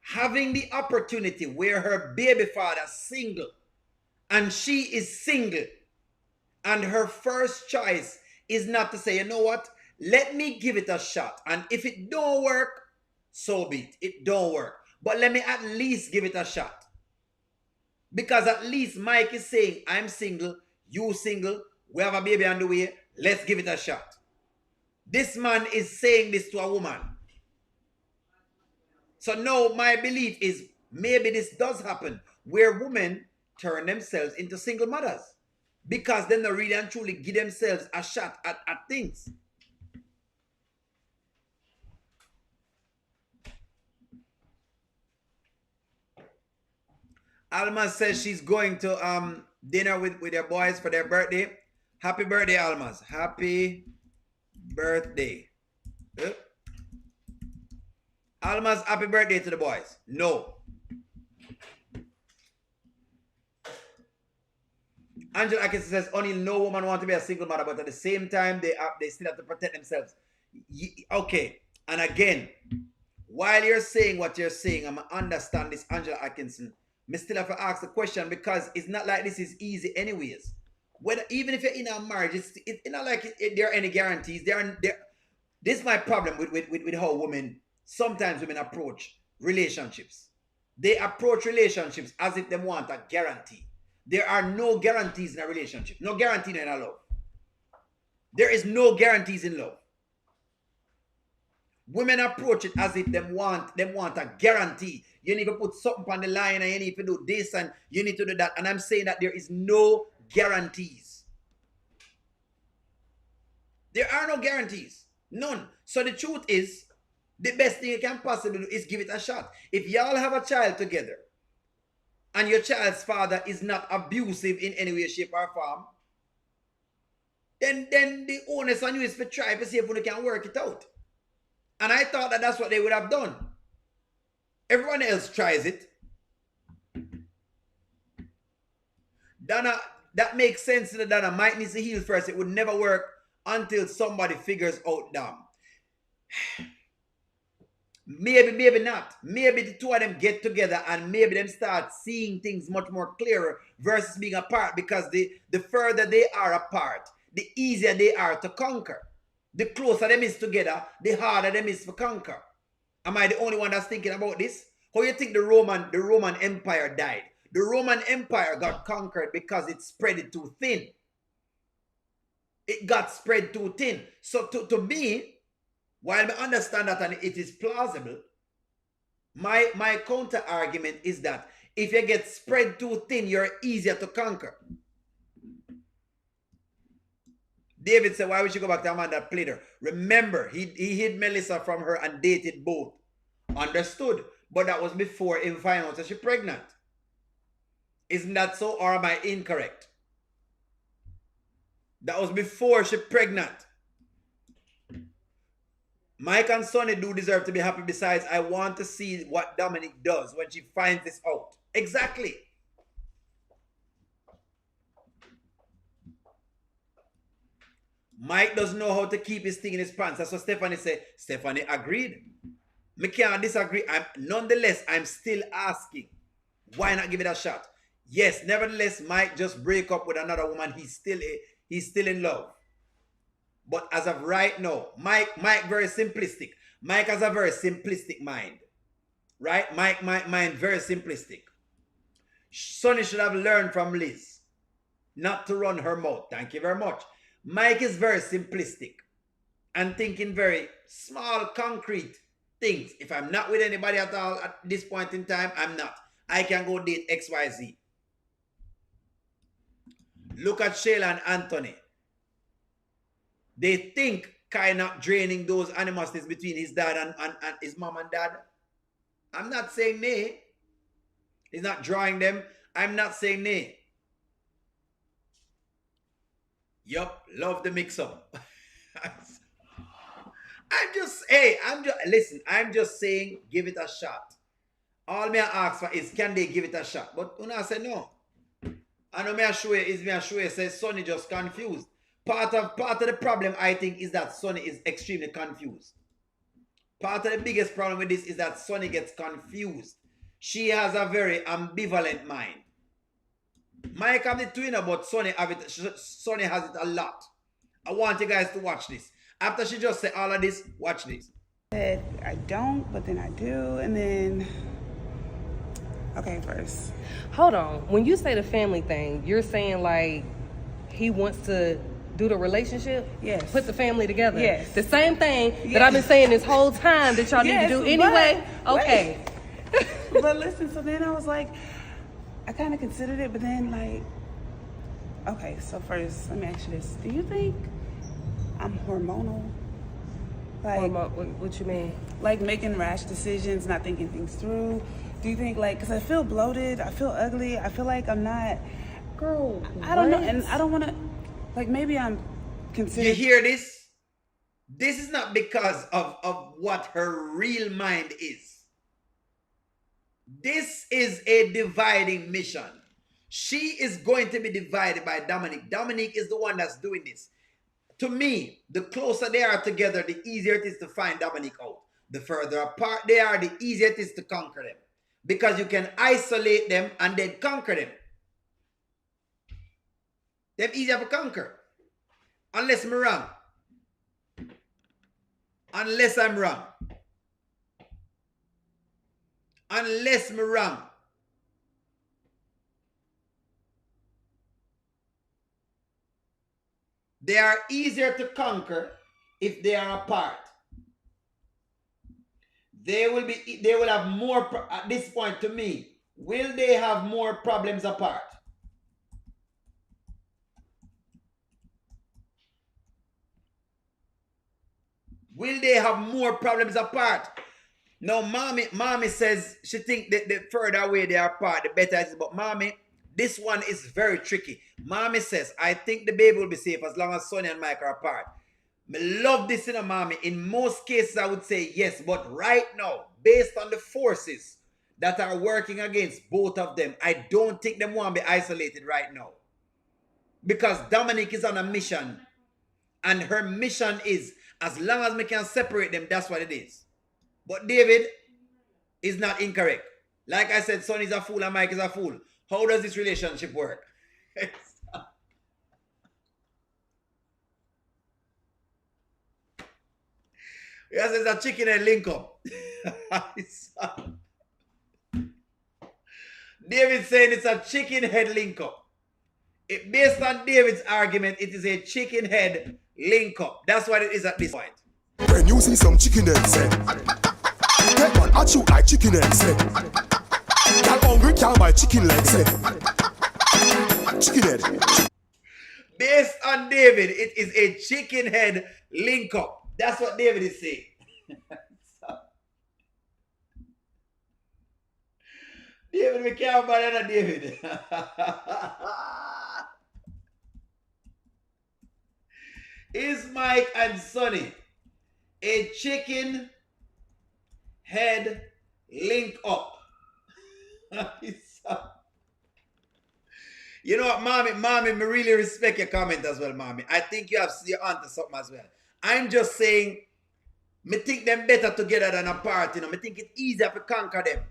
having the opportunity where her baby father's single and she is single, and her first choice is not to say, you know what, let me give it a shot, and if it don't work, so be it. It don't work. But let me at least give it a shot. Because at least Mike is saying, I'm single, you single, we have a baby on the way, let's give it a shot. This man is saying this to a woman. So now my belief is maybe this does happen, where women turn themselves into single mothers, because then they really and truly give themselves a shot at things. Alma says she's going to dinner with their boys for their birthday. Happy birthday, Almas. Happy birthday. Almas, happy birthday to the boys. No. Angela Atkinson says, only no woman wants to be a single mother, but at the same time, they still have to protect themselves. Okay. And again, while you're saying what you're saying, I'm understand this, Angela Atkinson. Me still have to ask the question because it's not like this is easy anyways. Even if you're in a marriage, it's not like there are any guarantees. This is my problem with how sometimes women approach relationships. They approach relationships as if they want a guarantee. There are no guarantees in a relationship. No guarantee in a love. There is no guarantees in love. Women approach it as if they want a guarantee. You need to put something on the line and you need to do this and you need to do that. And I'm saying that there is no guarantees. There are no guarantees. None. So the truth is, the best thing you can possibly do is give it a shot. If y'all have a child together and your child's father is not abusive in any way, shape, or form, then the onus on you is to try to see if you can work it out. And I thought that that's what they would have done. Everyone else tries it. Donna, that makes sense to Donna. Mike needs to heal first. It would never work until somebody figures out them. Maybe not. Maybe the two of them get together and maybe them start seeing things much more clearer versus being apart, because the further they are apart, the easier they are to conquer. The closer them is together, the harder them is to conquer. Am I the only one that's thinking about this? How you think the Roman Empire died? The Roman Empire got conquered because it spread it too thin. It got spread too thin. So to me, while I understand that and it is plausible, my counter argument is that if you get spread too thin, you're easier to conquer. David said, why would you go back to a man that played her? Remember, he hid Melissa from her and dated both. Understood. But that was before him finding out that she's pregnant. Isn't that so, or am I incorrect? That was before she's pregnant. Mike and Sonny do deserve to be happy. Besides, I want to see what Dominic does when she finds this out. Exactly. Mike doesn't know how to keep his thing in his pants. That's what Stephanie said. Stephanie agreed. Me can't disagree. Nonetheless, I'm still asking. Why not give it a shot? Yes, nevertheless, Mike just break up with another woman. He's still in love. But as of right now, Mike very simplistic. Mike has a very simplistic mind. Right? Mike mind very simplistic. Sonny should have learned from Liz not to run her mouth. Thank you very much. Mike is very simplistic and thinking very small, concrete things. If I'm not with anybody at all at this point in time, I'm not. I can go date XYZ. Look at Shayla and Anthony. They think Kai not draining those animosities between his dad and his mom and dad. I'm not saying nay. He's not drawing them. I'm not saying nay. Yup, love the mix-up. I'm just saying, give it a shot. All me ask for is, can they give it a shot? But Una said no. I know me assure you says Sonny just confused. Part of the problem, I think, is that Sonny is extremely confused. Part of the biggest problem with this is that Sonny gets confused. She has a very ambivalent mind. Mike have the twin, but Sonny has it a lot. I want you guys to watch this. After she just said all of this, watch this. I don't, but then I do, and then... Okay, first. Hold on. When you say the family thing, you're saying like he wants to do the relationship? Yes. Put the family together? Yes. The same thing that I've been saying this whole time that y'all need to do anyway? Okay. But listen, so then I was like, I kind of considered it, but then like, okay, so first, let me ask you this. Do you think I'm hormonal? Like, what you mean? Like making rash decisions, not thinking things through. Do you think, like, because I feel bloated, I feel ugly, I feel like I'm not, Girl, I don't know, what? and I don't want to, like, maybe I'm You considered. hear this? This is not because of what her real mind is. This is a dividing mission. She is going to be divided by Dominic. Dominic is the one that's doing this. To me, the closer they are together, the easier it is to find Dominic out. The further apart they are, the easier it is to conquer them. Because you can isolate them and then conquer them. They're easier to conquer. Unless I'm wrong. Unless I'm wrong. Unless I'm wrong. They are easier to conquer if they are apart. They will have more, at this point to me, will they have more problems apart? Will they have more problems apart? No, mommy says she think that the further away they are apart, the better it is. But mommy, this one is very tricky. Mommy says, I think the baby will be safe as long as Sonny and Mike are apart. I love this, mommy. In most cases, I would say yes. But right now, based on the forces that are working against both of them, I don't think them want to be isolated right now. Because Dominic is on a mission. And her mission is, as long as we can separate them, that's what it is. But David is not incorrect. Like I said, Sonny is a fool and Mike is a fool. How does this relationship work? Yes, it's a chicken and link up. David's saying it's a chicken head link up. Based on David's argument, it is a chicken head link up. That's what it is at this point. When you see some chicken heads, get one at you like chicken heads. That hungry can't buy chicken legs. Chicken head. Based on David, it is a chicken head link up. That's what David is saying. David, we can't buy that, David. Is Mike and Sonny a chicken head link up? You know what, mommy, me really respect your comment as well, mommy. I think you have your onto something as well. I'm just saying, me think them better together than apart, you know. Me think it's easier to conquer them.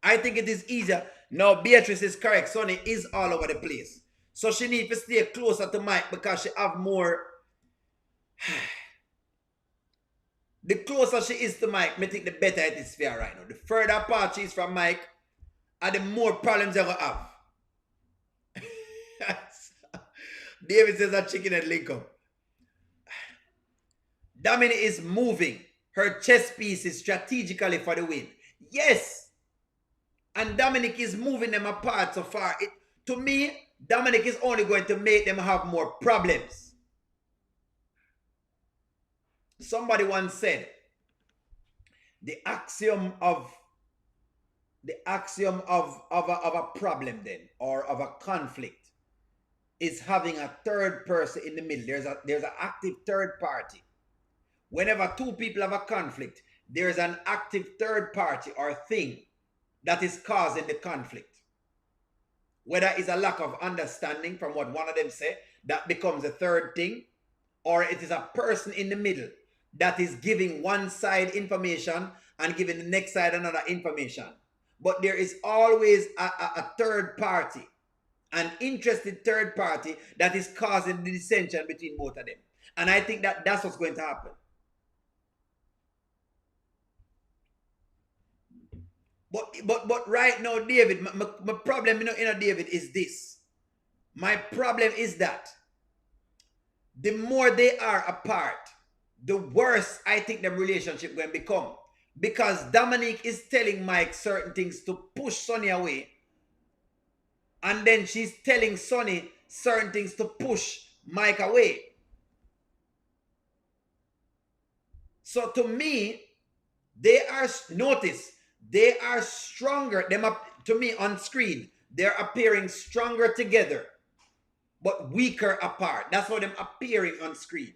I think it is easier. Now, Beatrice is correct. Sonny is all over the place. So she needs to stay closer to Mike because she have more. The closer she is to Mike, I think the better it is for her right now. The further apart she is from Mike, and the more problems they're going to have. David says that chicken and link up. Dominic is moving her chess pieces strategically for the win. Yes. And Dominic is moving them apart so far. To me, Dominic is only going to make them have more problems. Somebody once said, the axiom of a problem then, or of a conflict, is having a third person in the middle. There's an active third party. Whenever two people have a conflict, there's an active third party or thing that is causing the conflict. Whether it's a lack of understanding from what one of them say, that becomes a third thing, or it is a person in the middle that is giving one side information and giving the next side another information. But there is always a third party, an interested third party that is causing the dissension between both of them. And I think that that's what's going to happen. But right now, David, my problem, David, is this. My problem is that the more they are apart, the worse I think the relationship will become. Because Dominic is telling Mike certain things to push Sonny away. And then she's telling Sonny certain things to push Mike away. So to me, They are, notice, they are stronger. Them up to me on screen, they're appearing stronger together, but weaker apart. That's how them appearing on screen.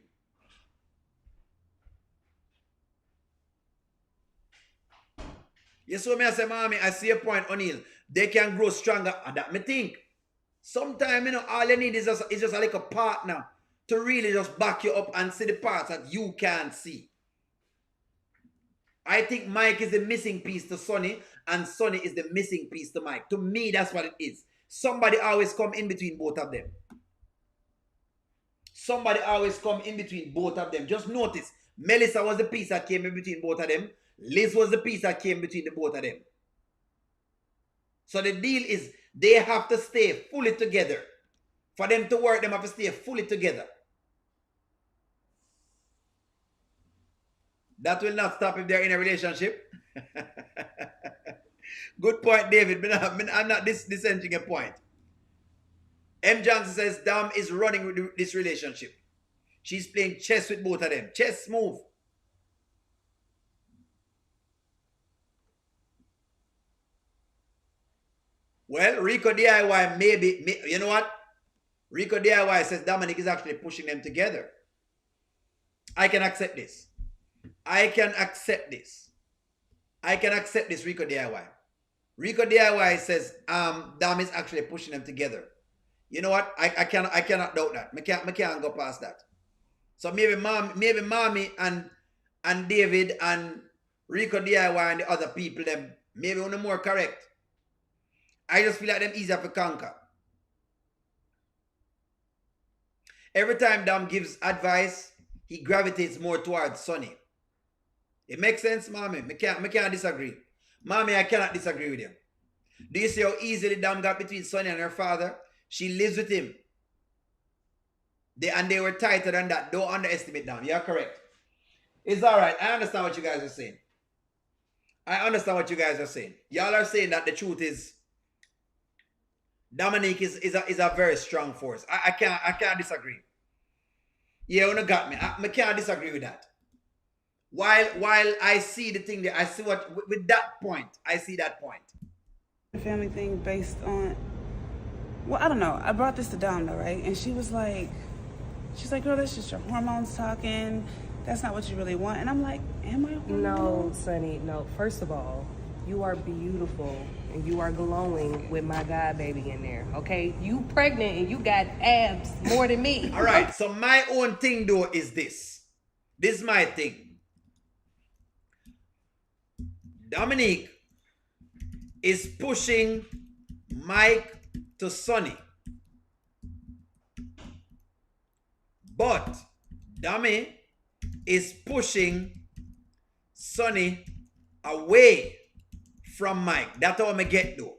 Yes, so me I say, mommy, I see your point, O'Neal. They can grow stronger. And that me think. Sometimes, you know, all you need is just like a partner to really just back you up and see the parts that you can't see. I think Mike is the missing piece to Sonny, and Sonny is the missing piece to Mike. To me, that's what it is. Somebody always come in between both of them. Somebody always come in between both of them. Just notice, Melissa was the piece that came in between both of them. Liz was the piece that came between the both of them. So the deal is they have to stay fully together. For them to work, they have to stay fully together. That will not stop if they're in a relationship. Good point, David. I'm not dissenting a point. M. Johnson says Dam is running with this relationship. She's playing chess with both of them. Chess move. Well, Rico DIY maybe, you know what? Rico DIY says Dominic is actually pushing them together. I can accept this. I can accept this. I can accept this, Rico DIY. Rico DIY says Dam is actually pushing them together. You know what? I cannot doubt that. I can't go past that. So maybe Mommy and David and Rico DIY and the other people, them maybe one more correct. I just feel like them easier to conquer. Every time Dam gives advice, he gravitates more towards Sonny. It makes sense, Mommy. I can't disagree. Mommy, I cannot disagree with you. Do you see how easily Dam got between Sonny and her father? She lives with him. They were tighter than that. Don't underestimate Dam. You're correct. It's all right. I understand what you guys are saying. I understand what you guys are saying. Y'all are saying that the truth is Dominic is a very strong force. I can't disagree. Yeah, you got me. I can't disagree with that. While I see the thing there, I see what with that point. I see that point. The family thing based on, well, I don't know. I brought this to Dom though, right? And she's like, girl, that's just your hormones talking. That's not what you really want. And I'm like, am I hormonal? No, Sonny, no. First of all, you are beautiful and you are glowing with my god baby in there, okay? You pregnant and you got abs more than me. All right, so my own thing though is this. This is my thing. Dominic is pushing Mike to Sonny. But Dami is pushing Sonny away from Mike. That's how I get though.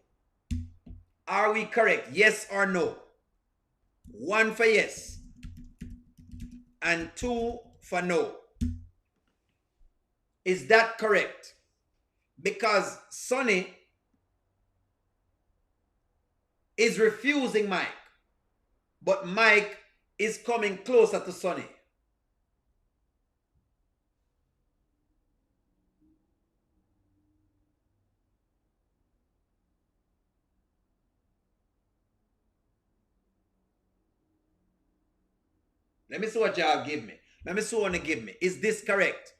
Are we correct? Yes or no? 1 for yes. And 2 for no. Is that correct? Because Sonny is refusing Mike. But Mike is coming closer to Sonny. Let me see what y'all give me. Let me see what you give me. Is this correct?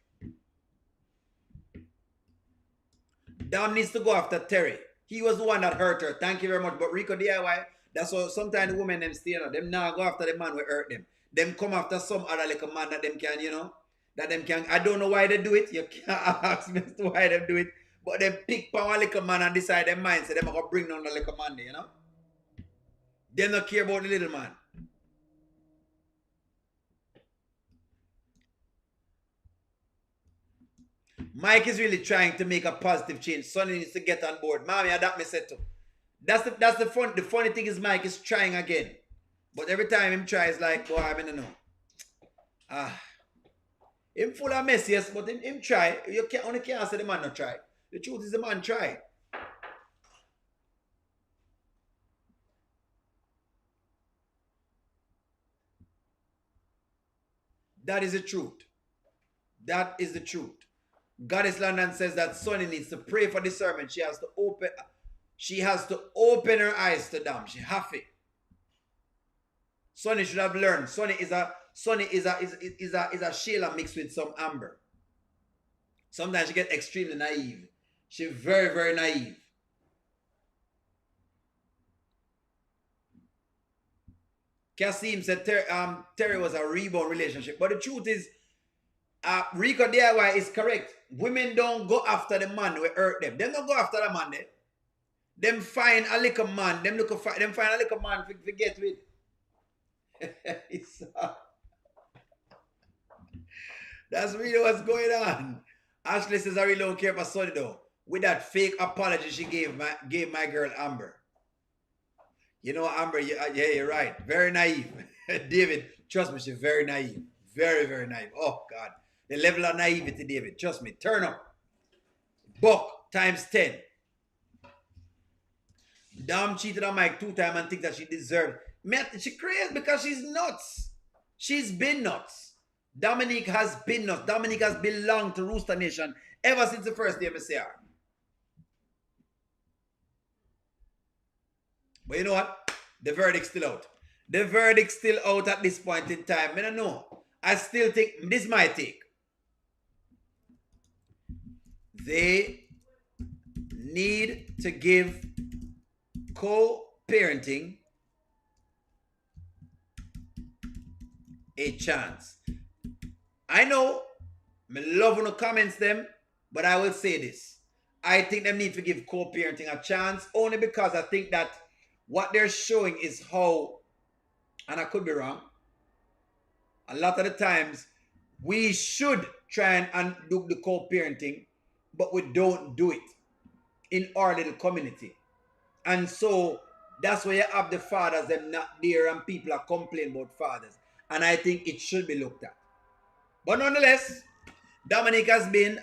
Dam needs to go after Terry. He was the one that hurt her. Thank you very much. But Rico DIY, that's why sometimes the women them stay on. Them now go after the man who hurt them. Them come after some other little man that them can, you know, that them can. I don't know why they do it. You can't ask me as to why they do it. But they pick power little man and decide their mind. So them are going to bring down the little man there, you know. They don't care about the little man. Mike is really trying to make a positive change. Sonny needs to get on board. Mommy, that me said to. That's the fun. The funny thing is Mike is trying again. But every time him tries, like, boy, I don't know. Him full of mess, yes, but him try. You only can't say the man not try. The truth is the man try. That is the truth. That is the truth. Goddess London says that Sonny needs to pray for discernment. She has to open her eyes to them. She have it. Sonny should have learned. Sonny is a Shayla mixed with some Amber. Sometimes she gets extremely naive. She's very, very naive. Kasim said Terry was a rebound relationship. But the truth is, Rico DIY is correct. Women don't go after the man who hurt them. They don't go after the man there. Them find a little man. Them find a little man to get with. That's really what's going on. Ashley says I really don't care for Sonny though. With that fake apology she gave my girl Amber. You know, Amber, yeah, you're right. Very naive. David, trust me, she's very naive. Very, very naive. Oh, God. The level of naivety, David. Trust me. Turn up. Buck times 10. Dom cheated on Mike 2 times and thinks that she deserved. She crazy because she's nuts. She's been nuts. Dominic has been nuts. Dominic has belonged to Rooster Nation ever since the first day of MCR. But you know what? The verdict's still out. The verdict's still out at this point in time. I don't know. I still think, this is my take. They need to give co-parenting a chance. I know, I love when you comments them, but I will say this. I think they need to give co-parenting a chance only because I think that what they're showing is how, and I could be wrong, a lot of the times we should try and do the co-parenting, but we don't do it in our little community. And so that's why you have the fathers, them not there, and people are complaining about fathers. And I think it should be looked at. But nonetheless, Dominic has been,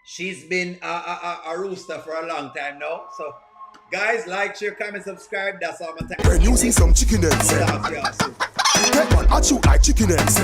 she's been a rooster for a long time now. So, guys, like, share, comment, subscribe. That's all my time. When you see some chicken eggs, get one, I chew like chicken eggs.